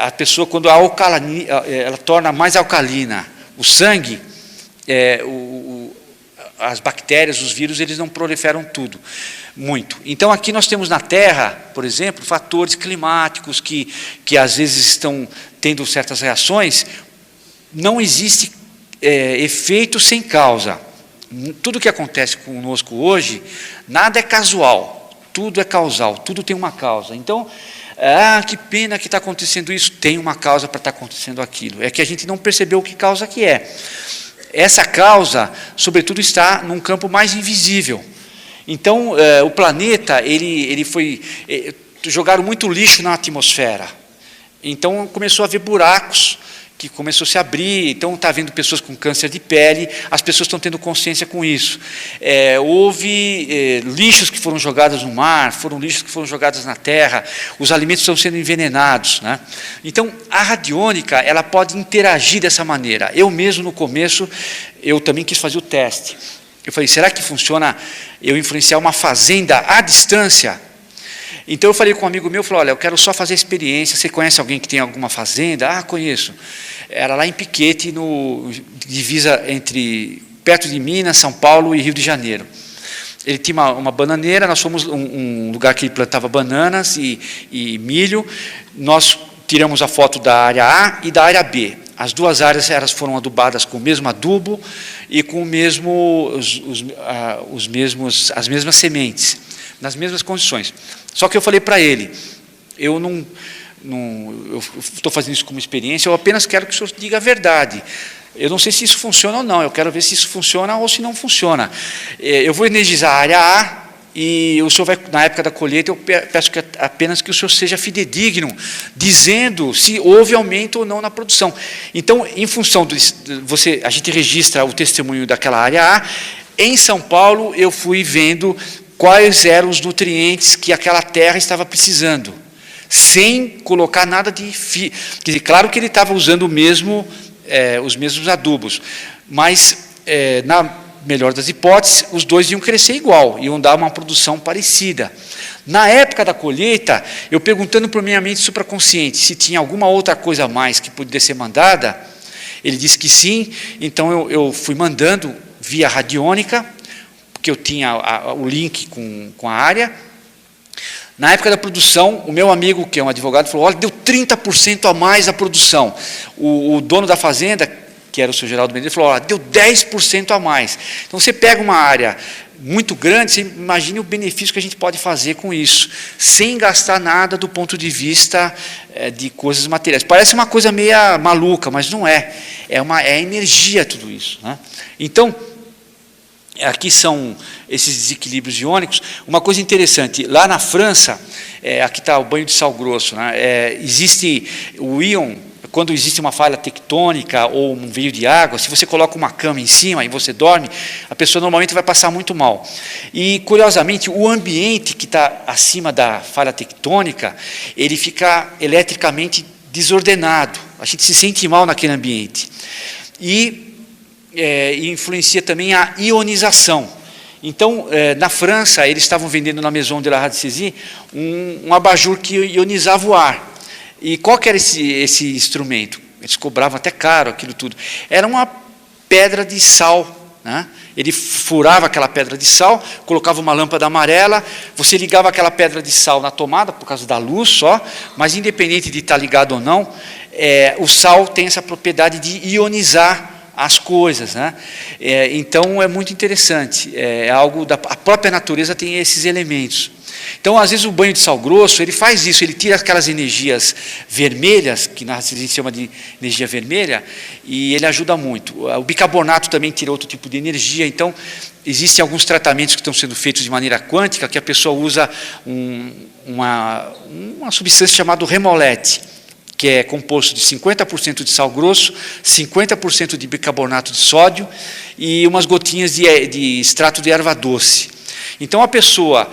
a pessoa, quando ela torna mais alcalina o sangue, as bactérias, os vírus, eles não proliferam muito. Então, aqui nós temos na Terra, por exemplo, fatores climáticos que às vezes estão tendo certas reações. Não existe efeito sem causa. Tudo que acontece conosco hoje, nada é casual, tudo é causal, tudo tem uma causa. Então, Ah, que pena que está acontecendo isso. Tem uma causa para estar acontecendo aquilo. É que a gente não percebeu que causa que é. Essa causa, sobretudo, está num campo mais invisível. Então, o planeta, ele foi... jogaram muito lixo na atmosfera. Então, começou a haver buracos, que começou a se abrir. Então, está havendo pessoas com câncer de pele, as pessoas estão tendo consciência com isso. Houve lixos que foram jogados no mar, foram lixos que foram jogados na terra, os alimentos estão sendo envenenados, né? Então, a radiônica, ela pode interagir dessa maneira. Eu mesmo, no começo, eu também quis fazer o teste. Eu falei, será que funciona eu influenciar uma fazenda à distância? Então eu falei com um amigo meu, falei, olha, eu quero só fazer a experiência, você conhece alguém que tem alguma fazenda? Ah, conheço. Era lá em Piquete, divisa perto de Minas, São Paulo e Rio de Janeiro. Ele tinha uma bananeira, nós fomos um lugar que ele plantava bananas e milho, nós tiramos a foto da área A e da área B. As duas áreas elas foram adubadas com o mesmo adubo e com as mesmas sementes, nas mesmas condições. Só que eu falei para ele, eu estou fazendo isso como experiência, eu apenas quero que o senhor diga a verdade. Eu não sei se isso funciona ou não, eu quero ver se isso funciona ou se não funciona. Eu vou energizar a área A e o senhor vai, na época da colheita, eu peço apenas que o senhor seja fidedigno, dizendo se houve aumento ou não na produção. Então, em função a gente registra o testemunho daquela área A. Em São Paulo, eu fui vendo quais eram os nutrientes que aquela terra estava precisando, sem colocar nada de... Quer dizer, claro que ele estava usando os mesmos adubos, mas, na melhor das hipóteses, os dois iam crescer igual, iam dar uma produção parecida. Na época da colheita, eu perguntando para minha mente supraconsciente se tinha alguma outra coisa a mais que pudesse ser mandada, ele disse que sim, então eu fui mandando via radiônica, que eu tinha o link com a área. Na época da produção, o meu amigo, que é um advogado, falou, olha, deu 30% a mais a produção. O dono da fazenda, que era o seu Geraldo Mendes, falou, olha, deu 10% a mais. Então, você pega uma área muito grande, você imagine o benefício que a gente pode fazer com isso, sem gastar nada do ponto de vista de coisas materiais. Parece uma coisa meio maluca, mas não é. É energia tudo isso, né? Então, aqui são esses desequilíbrios iônicos. Uma coisa interessante, lá na França, aqui está o banho de sal grosso, né? Existe o íon, quando existe uma falha tectônica ou um veio de água, se você coloca uma cama em cima e você dorme, a pessoa normalmente vai passar muito mal. E, curiosamente, o ambiente que está acima da falha tectônica, ele fica eletricamente desordenado. A gente se sente mal naquele ambiente. E influencia também a ionização. Então, na França, eles estavam vendendo na Maison de la Radiestesie um abajur que ionizava o ar. E qual que era esse instrumento? Eles cobravam até caro aquilo tudo. Era uma pedra de sal, né? Ele furava aquela pedra de sal, colocava uma lâmpada amarela, você ligava aquela pedra de sal na tomada, por causa da luz só, mas independente de estar ligado ou não, o sal tem essa propriedade de ionizar as coisas, né? Então é muito interessante, a própria natureza tem esses elementos. Então, às vezes, o banho de sal grosso, ele faz isso, ele tira aquelas energias vermelhas, que na radiestesia se chama de energia vermelha, e ele ajuda muito. O bicarbonato também tira outro tipo de energia. Então, existem alguns tratamentos que estão sendo feitos de maneira quântica, que a pessoa usa uma substância chamada Remolete, que é composto de 50% de sal grosso, 50% de bicarbonato de sódio e umas gotinhas de extrato de erva doce. Então, a pessoa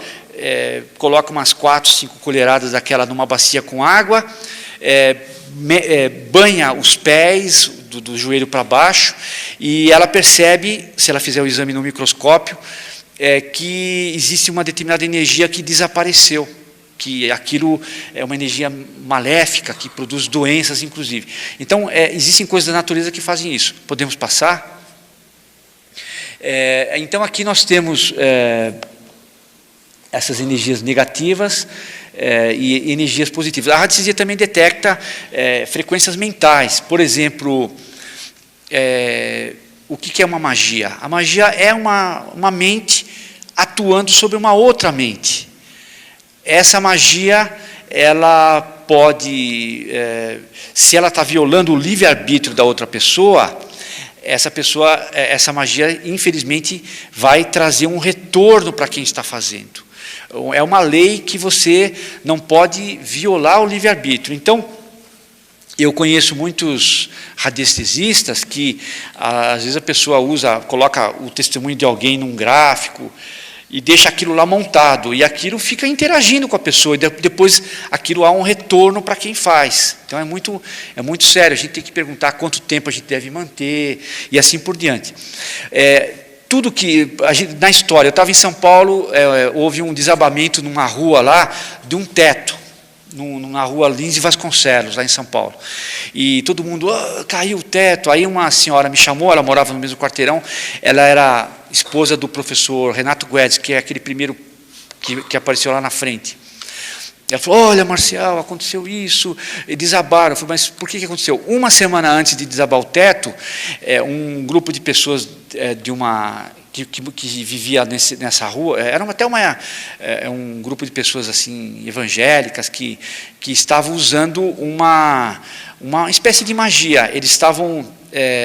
coloca umas 4, 5 colheradas daquela numa bacia com água, banha os pés, do joelho para baixo, e ela percebe, se ela fizer o exame no microscópio, que existe uma determinada energia que desapareceu, que aquilo é uma energia maléfica, que produz doenças, inclusive. Então, existem coisas da natureza que fazem isso. Podemos passar? Então, aqui nós temos essas energias negativas e energias positivas. A radiestesia também detecta frequências mentais. Por exemplo, o que é uma magia? A magia é uma mente atuando sobre uma outra mente. Essa magia ela pode, se ela está violando o livre-arbítrio da outra pessoa, essa magia, infelizmente, vai trazer um retorno para quem está fazendo. É uma lei que você não pode violar o livre-arbítrio. Então, eu conheço muitos radiestesistas que, às vezes, a pessoa coloca o testemunho de alguém num gráfico e deixa aquilo lá montado, e aquilo fica interagindo com a pessoa, e depois aquilo há um retorno para quem faz. Então é muito sério, a gente tem que perguntar quanto tempo a gente deve manter, e assim por diante. Tudo que, na história, eu estava em São Paulo, houve um desabamento numa rua lá, de um teto, na rua Lins e Vasconcelos, lá em São Paulo. E todo mundo, caiu o teto. Aí uma senhora me chamou, ela morava no mesmo quarteirão, ela era esposa do professor Renato Guedes, que é aquele primeiro que apareceu lá na frente. Ela falou, olha, Marcial, aconteceu isso, e desabaram. Eu falei, mas por que aconteceu? Uma semana antes de desabar o teto, um grupo de pessoas que vivia nessa rua, era até um grupo de pessoas assim evangélicas que estavam usando uma espécie de magia. Eles estavam,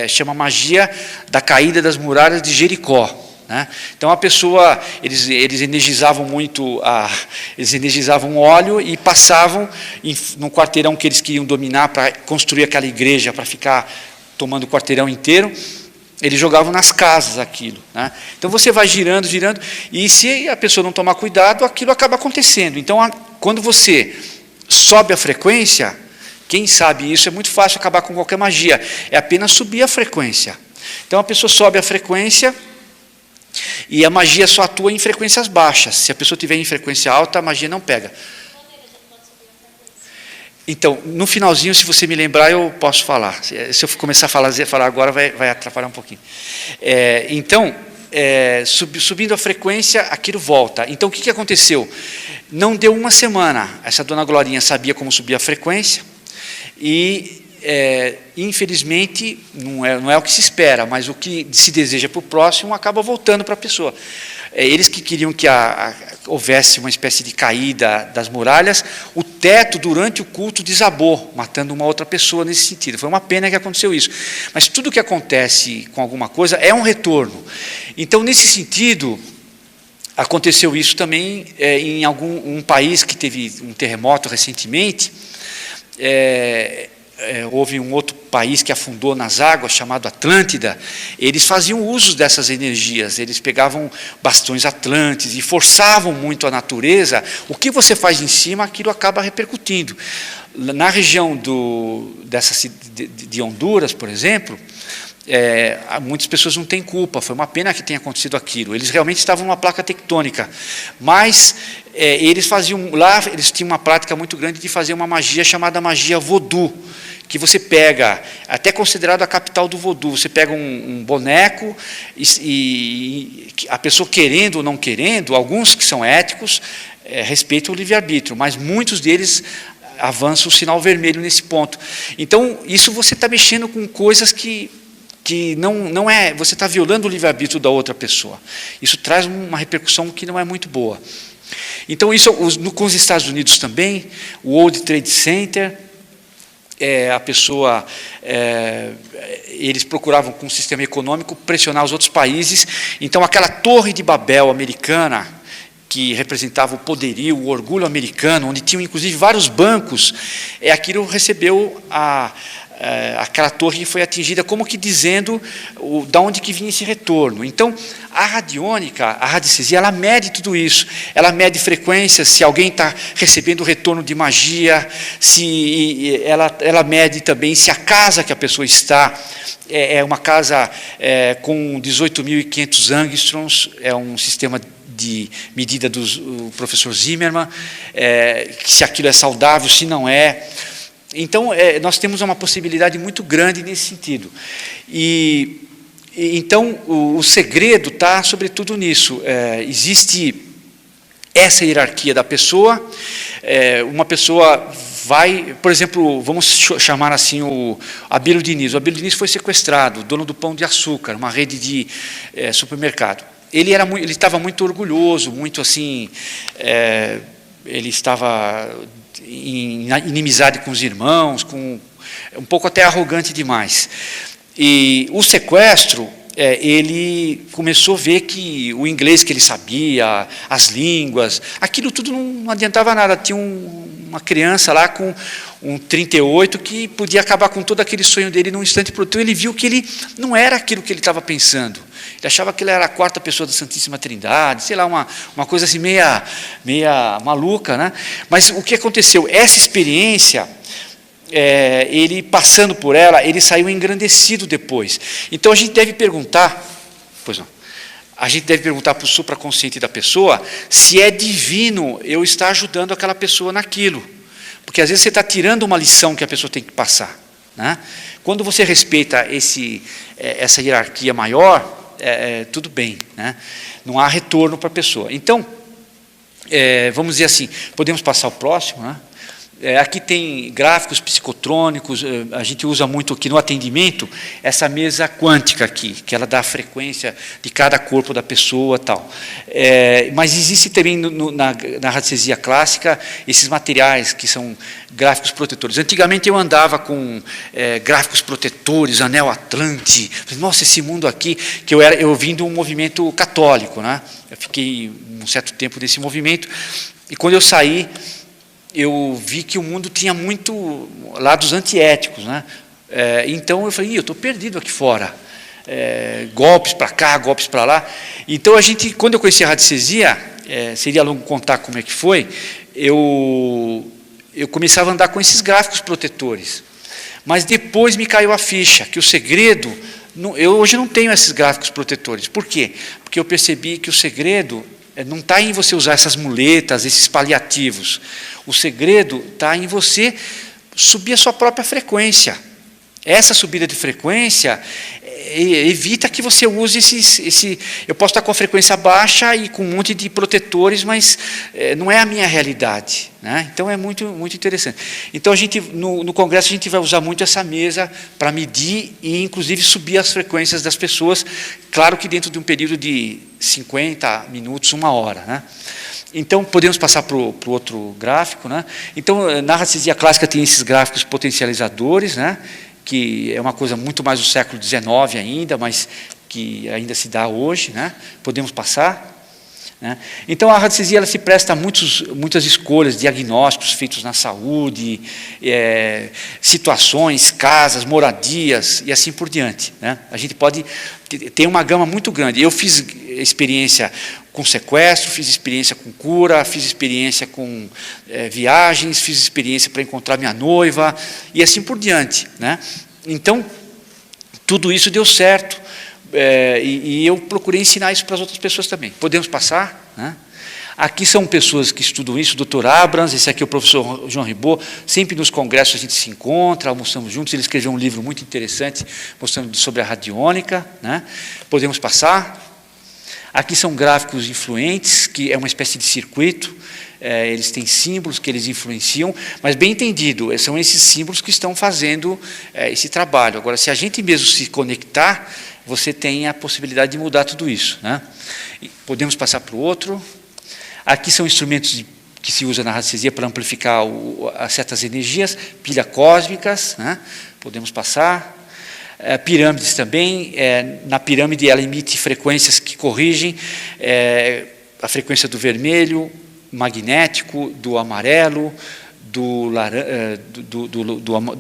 chama magia da caída das muralhas de Jericó. Né? Então a pessoa, eles energizavam muito, eles energizavam óleo e passavam no quarteirão que eles queriam dominar para construir aquela igreja, para ficar tomando o quarteirão inteiro. Eles jogavam nas casas aquilo. Né? Então você vai girando, e se a pessoa não tomar cuidado, aquilo acaba acontecendo. Então, quando você sobe a frequência, quem sabe isso, é muito fácil acabar com qualquer magia. É apenas subir a frequência. Então a pessoa sobe a frequência, e a magia só atua em frequências baixas. Se a pessoa estiver em frequência alta, a magia não pega. Então, no finalzinho, se você me lembrar, eu posso falar. Se eu começar a falar agora, vai atrapalhar um pouquinho. Subindo a frequência, aquilo volta. Então, o que aconteceu? Não deu uma semana. Essa dona Glorinha sabia como subir a frequência e, infelizmente, não é o que se espera, mas o que se deseja para o próximo acaba voltando para a pessoa. Eles que queriam que houvesse uma espécie de caída das muralhas, o teto, durante o culto, desabou, matando uma outra pessoa nesse sentido. Foi uma pena que aconteceu isso. Mas tudo que acontece com alguma coisa é um retorno. Então, nesse sentido, aconteceu isso também em um país que teve um terremoto recentemente. Houve um outro país que afundou nas águas, chamado Atlântida. Eles faziam uso dessas energias, eles pegavam bastões atlantes e forçavam muito a natureza. O que você faz em cima, aquilo acaba repercutindo. Na região de Honduras, por exemplo, muitas pessoas não têm culpa, foi uma pena que tenha acontecido aquilo. Eles realmente estavam numa placa tectônica, mas eles tinham uma prática muito grande de fazer uma magia chamada magia voodoo, que você pega, até considerado a capital do voodoo, você pega um boneco e a pessoa querendo ou não querendo, alguns que são éticos respeitam o livre-arbítrio, mas muitos deles avançam o sinal vermelho nesse ponto. Então, isso você está mexendo com coisas que não é, você está violando o livre-arbítrio da outra pessoa. Isso traz uma repercussão que não é muito boa. Então, isso com os Estados Unidos também, o World Trade Center, a pessoa, eles procuravam, com o sistema econômico, pressionar os outros países. Então, aquela torre de Babel americana, que representava o poderio, o orgulho americano, onde tinham, inclusive, vários bancos, aquilo recebeu aquela torre que foi atingida, como que dizendo da onde que vinha esse retorno. Então, a radiônica, a radiestesia, ela mede tudo isso. Ela mede frequências, se alguém está recebendo retorno de magia, se ela mede também se a casa que a pessoa está é uma casa com 18.500 angstroms, é um sistema de medida do professor Zimmermann, se aquilo é saudável, se não é. Então, nós temos uma possibilidade muito grande nesse sentido. Então, o segredo está, sobretudo, nisso. Existe essa hierarquia da pessoa. Uma pessoa vai, por exemplo, vamos chamar assim o Abílio Diniz. O Abílio Diniz foi sequestrado, dono do Pão de Açúcar, uma rede de supermercado. Ele estava muito orgulhoso, muito assim, ele estava em inimizade com os irmãos, um pouco até arrogante demais. E o sequestro, ele começou a ver que o inglês que ele sabia, as línguas, aquilo tudo não adiantava nada. Tinha uma criança lá com um 38 que podia acabar com todo aquele sonho dele num instante. Então ele viu que ele não era aquilo que ele estava pensando. Ele achava que ele era a quarta pessoa da Santíssima Trindade, sei lá, uma coisa assim meia maluca, né? Mas o que aconteceu? Essa experiência, ele passando por ela, ele saiu engrandecido depois. Então a gente deve perguntar, a gente deve perguntar para o supraconsciente da pessoa se é divino eu estar ajudando aquela pessoa naquilo. Porque às vezes você está tirando uma lição que a pessoa tem que passar, né? Quando você respeita essa hierarquia maior, tudo bem, né? Não há retorno para a pessoa. Então, vamos dizer assim, podemos passar ao próximo, né? Aqui tem gráficos psicotrônicos, a gente usa muito aqui no atendimento, essa mesa quântica aqui, que ela dá a frequência de cada corpo da pessoa, tal. Mas existe também na radiestesia clássica esses materiais que são gráficos protetores. Antigamente eu andava com gráficos protetores, anel Atlante, nossa, esse mundo aqui, que eu vim de um movimento católico, né? Eu fiquei um certo tempo nesse movimento, e quando eu saí, eu vi que o mundo tinha muito lados antiéticos, né? Então eu falei, eu estou perdido aqui fora. Golpes para cá, golpes para lá. Então quando eu conheci a radiestesia, seria longo contar como é que foi, eu começava a andar com esses gráficos protetores. Mas depois me caiu a ficha, que o segredo, eu hoje não tenho esses gráficos protetores. Por quê? Porque eu percebi que o segredo não está em você usar essas muletas, esses paliativos. O segredo está em você subir a sua própria frequência. Essa subida de frequência evita que você use eu posso estar com a frequência baixa e com um monte de protetores, mas não é a minha realidade, né? Então é muito, muito interessante. Então no congresso a gente vai usar muito essa mesa para medir e inclusive subir as frequências das pessoas, claro que dentro de um período de 50 minutos, 1 hora, né? Então, podemos passar para o outro gráfico, né? Então, na radiestesia clássica tem esses gráficos potencializadores, né? Que é uma coisa muito mais do século XIX ainda, mas que ainda se dá hoje, né? Podemos passar, né? Então, a radiestesia ela se presta a muitas escolhas, diagnósticos feitos na saúde, situações, casas, moradias e assim por diante, né? A gente pode ter uma gama muito grande. Eu fiz experiência com sequestro, fiz experiência com cura, fiz experiência com viagens, fiz experiência para encontrar minha noiva e assim por diante, né? Então, tudo isso deu certo, e eu procurei ensinar isso para as outras pessoas também. Podemos passar, né? Aqui são pessoas que estudam isso, o Dr. Abrams, esse aqui é o professor João Ribot, sempre nos congressos a gente se encontra, almoçamos juntos, ele escreveu um livro muito interessante, mostrando sobre a radiônica, né? Podemos passar. Aqui são gráficos influentes, que é uma espécie de circuito, eles têm símbolos que eles influenciam, mas bem entendido, são esses símbolos que estão fazendo esse trabalho. Agora, se a gente mesmo se conectar, você tem a possibilidade de mudar tudo isso, né? Podemos passar para o outro. Aqui são instrumentos que se usa na radiestesia para amplificar certas energias, pilhas cósmicas, né? Podemos passar. Pirâmides também, na pirâmide ela emite frequências que corrigem a frequência do vermelho, magnético, do amarelo, do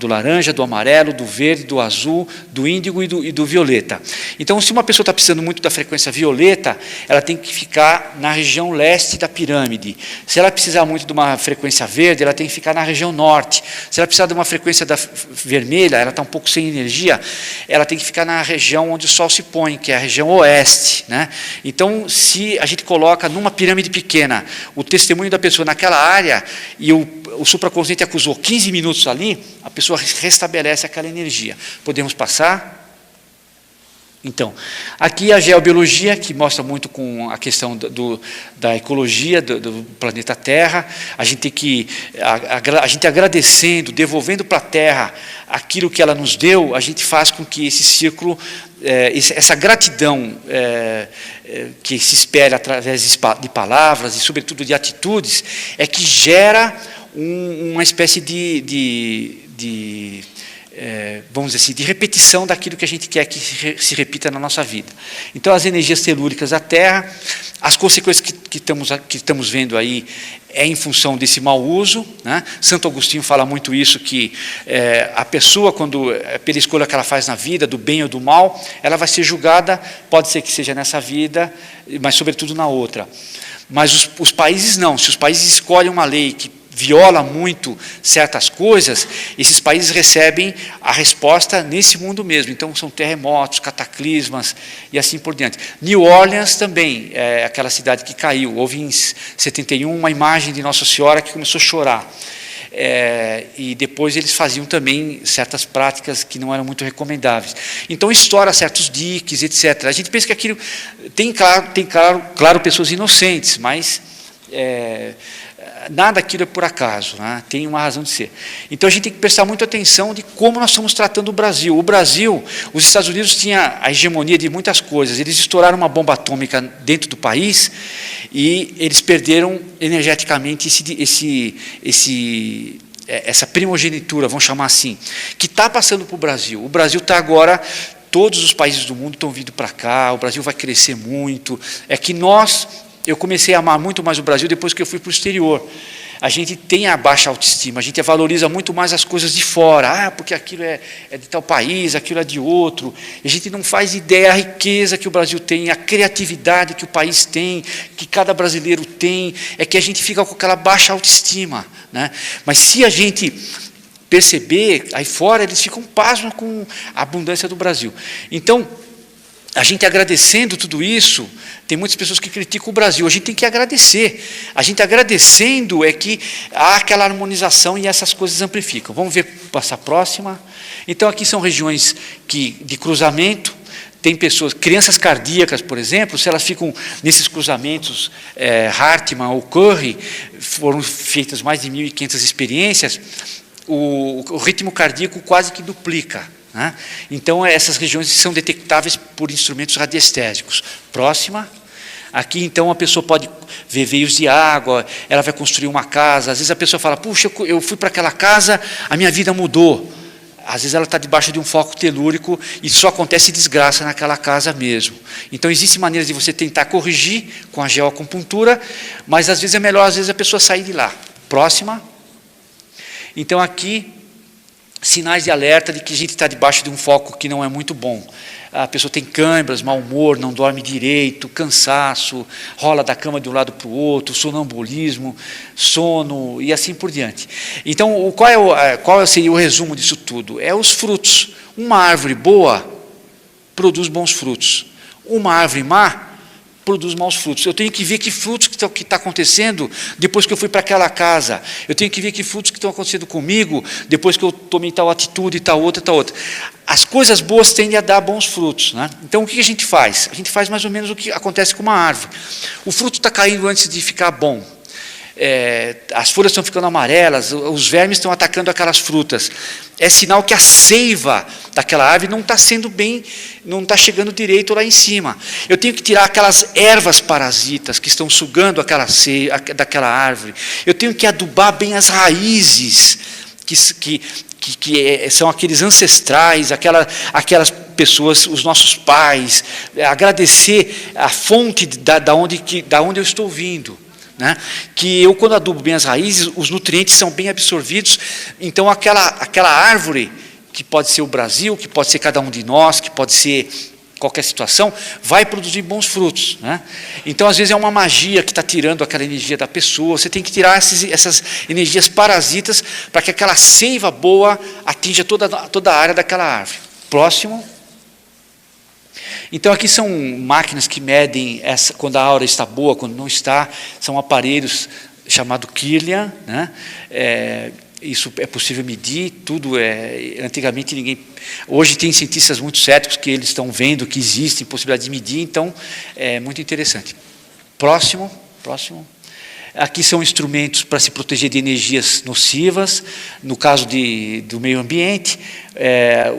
laranja, do amarelo, do verde, do azul, do índigo e do violeta. Então, se uma pessoa está precisando muito da frequência violeta, ela tem que ficar na região leste da pirâmide. Se ela precisar muito de uma frequência verde, ela tem que ficar na região norte. Se ela precisar de uma frequência vermelha, ela está um pouco sem energia, ela tem que ficar na região onde o sol se põe, que é a região oeste, né? Então, se a gente coloca numa pirâmide pequena o testemunho da pessoa naquela área e o supraconsciente acusou 15 minutos ali, a pessoa restabelece aquela energia. Podemos passar? Então, aqui a geobiologia, que mostra muito com a questão da ecologia do planeta Terra. A gente agradecendo, devolvendo para a Terra aquilo que ela nos deu, a gente faz com que esse círculo, essa gratidão que se espelha através de palavras e, sobretudo, de atitudes, é que gera uma espécie vamos dizer assim, de repetição daquilo que a gente quer que se repita na nossa vida. Então, as energias telúricas da Terra, as consequências que estamos vendo aí é em função desse mau uso, né? Santo Agostinho fala muito isso, que a pessoa, quando, pela escolha que ela faz na vida, do bem ou do mal, ela vai ser julgada, pode ser que seja nessa vida, mas sobretudo na outra. Mas os países não. Se os países escolhem uma lei que viola muito certas coisas, esses países recebem a resposta nesse mundo mesmo. Então, são terremotos, cataclismas e assim por diante. New Orleans também, é aquela cidade que caiu. Houve em 71 uma imagem de Nossa Senhora que começou a chorar. E depois eles faziam também certas práticas que não eram muito recomendáveis. Então, estoura certos diques, etc. A gente pensa que aquilo... Tem claro, pessoas inocentes, mas... nada daquilo é por acaso, né? Tem uma razão de ser. Então a gente tem que prestar muita atenção de como nós estamos tratando o Brasil. O Brasil, os Estados Unidos tinham a hegemonia de muitas coisas. Eles estouraram uma bomba atômica dentro do país e eles perderam energeticamente essa primogenitura, vamos chamar assim, que está passando para o Brasil. O Brasil está agora... Todos os países do mundo estão vindo para cá, o Brasil vai crescer muito. É que eu comecei a amar muito mais o Brasil depois que eu fui para o exterior. A gente tem a baixa autoestima, a gente valoriza muito mais as coisas de fora. Porque aquilo é de tal país, aquilo é de outro. E a gente não faz ideia da riqueza que o Brasil tem, a criatividade que o país tem, que cada brasileiro tem. É que a gente fica com aquela baixa autoestima, né? Mas se a gente perceber, aí fora eles ficam pasmos com a abundância do Brasil. Então, a gente agradecendo tudo isso, tem muitas pessoas que criticam o Brasil, a gente tem que agradecer. A gente agradecendo é que há aquela harmonização e essas coisas amplificam. Vamos ver, passar a próxima. Então, aqui são regiões de cruzamento. Tem pessoas, crianças cardíacas, por exemplo, se elas ficam nesses cruzamentos, Hartmann ou Curry, foram feitas mais de 1.500 experiências, o ritmo cardíaco quase que duplica, né? Então, essas regiões são detectáveis por instrumentos radiestésicos. Próxima. Aqui, então, a pessoa pode ver veios de água, ela vai construir uma casa. Às vezes a pessoa fala, puxa, eu fui para aquela casa, a minha vida mudou. Às vezes ela está debaixo de um foco telúrico e só acontece desgraça naquela casa mesmo. Então, existem maneiras de você tentar corrigir com a geoacupuntura, mas às vezes é melhor, a pessoa sair de lá. Próxima. Então, aqui, sinais de alerta de que a gente está debaixo de um foco que não é muito bom. A pessoa tem câimbras, mau humor, não dorme direito, cansaço, rola da cama de um lado para o outro, sonambulismo, sono e assim por diante. Então, qual seria o resumo disso tudo? É os frutos. Uma árvore boa produz bons frutos. Uma árvore má produz maus frutos. Eu tenho que ver que frutos que está acontecendo depois que eu fui para aquela casa. Eu tenho que ver que frutos que estão acontecendo comigo depois que eu tomei tal atitude, tal outra, tal outra. As coisas boas tendem a dar bons frutos, né? Então, o que a gente faz? A gente faz mais ou menos o que acontece com uma árvore. O fruto está caindo antes de ficar bom. As folhas estão ficando amarelas, os vermes estão atacando aquelas frutas. É sinal que a seiva daquela árvore não está sendo bem, não está chegando direito lá em cima. Eu tenho que tirar aquelas ervas parasitas que estão sugando daquela árvore. Eu tenho que adubar bem as raízes, que são aqueles ancestrais, aquelas pessoas, os nossos pais. Agradecer a fonte da onde eu estou vindo. Né? Que eu, quando adubo bem as raízes, os nutrientes são bem absorvidos. Então, aquela árvore, que pode ser o Brasil, que pode ser cada um de nós, que pode ser qualquer situação, vai produzir bons frutos, né? Então, às vezes, é uma magia que está tirando aquela energia da pessoa. Você tem que tirar essas energias parasitas para que aquela seiva boa atinja toda a área daquela árvore. Próximo. Então, aqui são máquinas que medem quando a aura está boa, quando não está. São aparelhos chamados Kirlian, né? Isso é possível medir, tudo antigamente hoje tem cientistas muito céticos que eles estão vendo que existe possibilidade de medir, então é muito interessante. Próximo. Aqui são instrumentos para se proteger de energias nocivas, no caso do meio ambiente,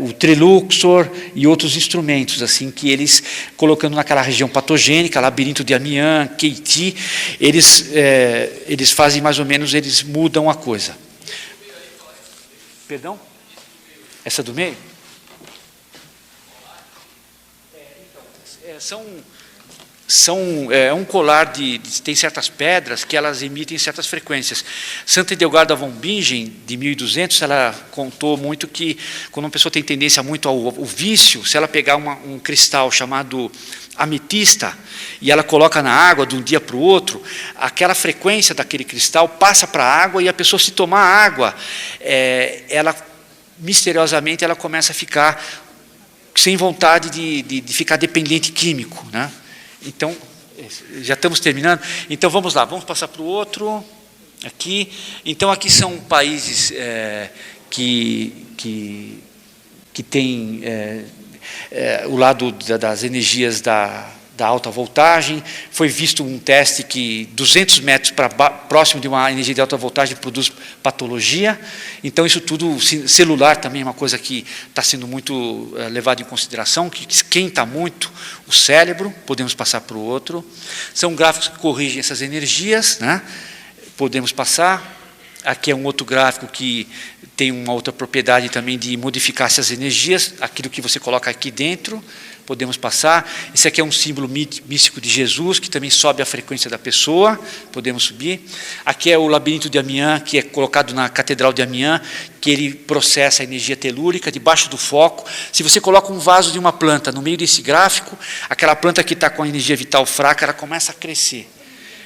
o Triluxor e outros instrumentos, assim, que eles, colocando naquela região patogênica, labirinto de Amiens, Keiti, eles fazem mais ou menos, eles mudam a coisa. Perdão? Essa do meio? É um colar tem certas pedras que elas emitem certas frequências. Santa Edelgarda von Bingen, de 1200, ela contou muito que, quando uma pessoa tem tendência muito ao vício, se ela pegar um cristal chamado ametista e ela coloca na água de um dia para o outro, aquela frequência daquele cristal passa para a água, e a pessoa, se tomar água, ela misteriosamente ela começa a ficar sem vontade de ficar dependente químico, né? Então, já estamos terminando. Então, vamos lá, vamos passar para o outro. Aqui. Então, aqui são países que têm o lado das energias da alta voltagem. Foi visto um teste que 200 metros próximo de uma energia de alta voltagem produz patologia. Então, isso tudo, celular também é uma coisa que está sendo muito levado em consideração, que esquenta muito o cérebro. Podemos passar para o outro. São gráficos que corrigem essas energias, né? Podemos passar. Aqui é um outro gráfico que tem uma outra propriedade também de modificar essas energias, aquilo que você coloca aqui dentro. Podemos passar. Esse aqui é um símbolo místico de Jesus, que também sobe a frequência da pessoa. Podemos subir. Aqui é o labirinto de Amiens, que é colocado na Catedral de Amiens, que ele processa a energia telúrica debaixo do foco. Se você coloca um vaso de uma planta no meio desse gráfico, aquela planta que está com a energia vital fraca, ela começa a crescer.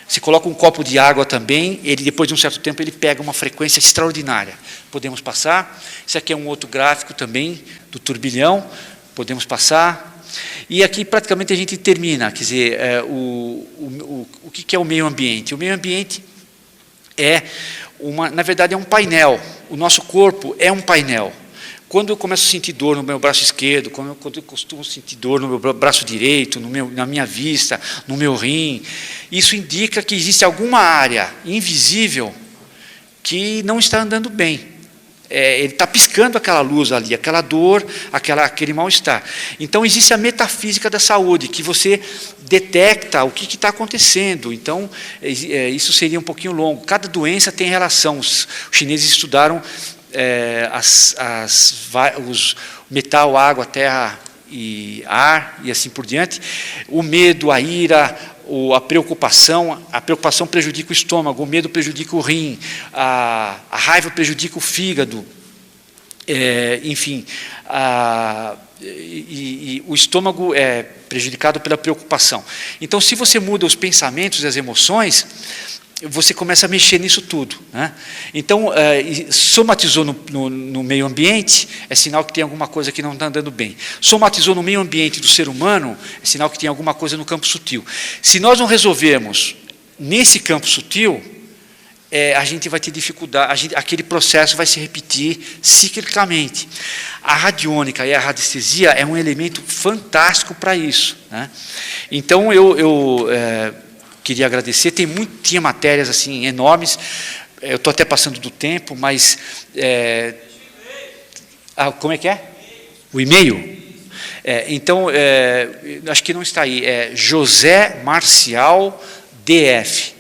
Se coloca um copo de água também, ele, depois de um certo tempo, ele pega uma frequência extraordinária. Podemos passar. Esse aqui é um outro gráfico também do turbilhão. Podemos passar. E aqui praticamente a gente termina. Quer dizer, o que é o meio ambiente? O meio ambiente na verdade, é um painel. O nosso corpo é um painel. Quando eu começo a sentir dor no meu braço esquerdo, quando eu costumo sentir dor no meu braço direito, na minha vista, no meu rim, isso indica que existe alguma área invisível que não está andando bem. Ele está piscando aquela luz ali, aquela dor, aquele mal-estar. Então, existe a metafísica da saúde, que você detecta o que está acontecendo. Então, isso seria um pouquinho longo. Cada doença tem relação. Os chineses estudaram os metal, água, terra e ar, e assim por diante. O medo, a ira, a preocupação prejudica o estômago, o medo prejudica o rim, a raiva prejudica o fígado, enfim, e o estômago é prejudicado pela preocupação. Então, se você muda os pensamentos e as emoções, você começa a mexer nisso tudo, né? Então, somatizou no meio ambiente, é sinal que tem alguma coisa que não está andando bem. Somatizou no meio ambiente do ser humano, é sinal que tem alguma coisa no campo sutil. Se nós não resolvermos nesse campo sutil, a gente vai ter dificuldade, aquele processo vai se repetir ciclicamente. A radiônica e a radiestesia é um elemento fantástico para isso, né? Então, eu queria agradecer. Tinha matérias assim enormes. Eu estou até passando do tempo, mas como é que é? O e-mail? Então, acho que não está aí. É José Marcial DF.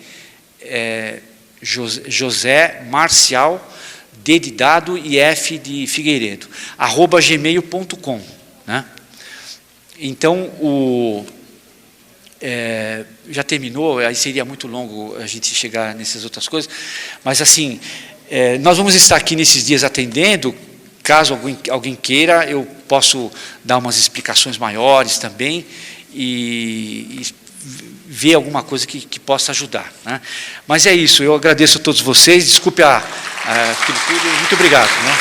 José Marcial D de dado e F de Figueiredo @gmail.com, né? Então, já terminou, aí seria muito longo a gente chegar nessas outras coisas, mas assim, nós vamos estar aqui nesses dias atendendo. Caso alguém queira, eu posso dar umas explicações maiores também e ver alguma coisa que possa ajudar, né? Mas é isso, eu agradeço a todos vocês, desculpe aquilo tudo, muito obrigado, né?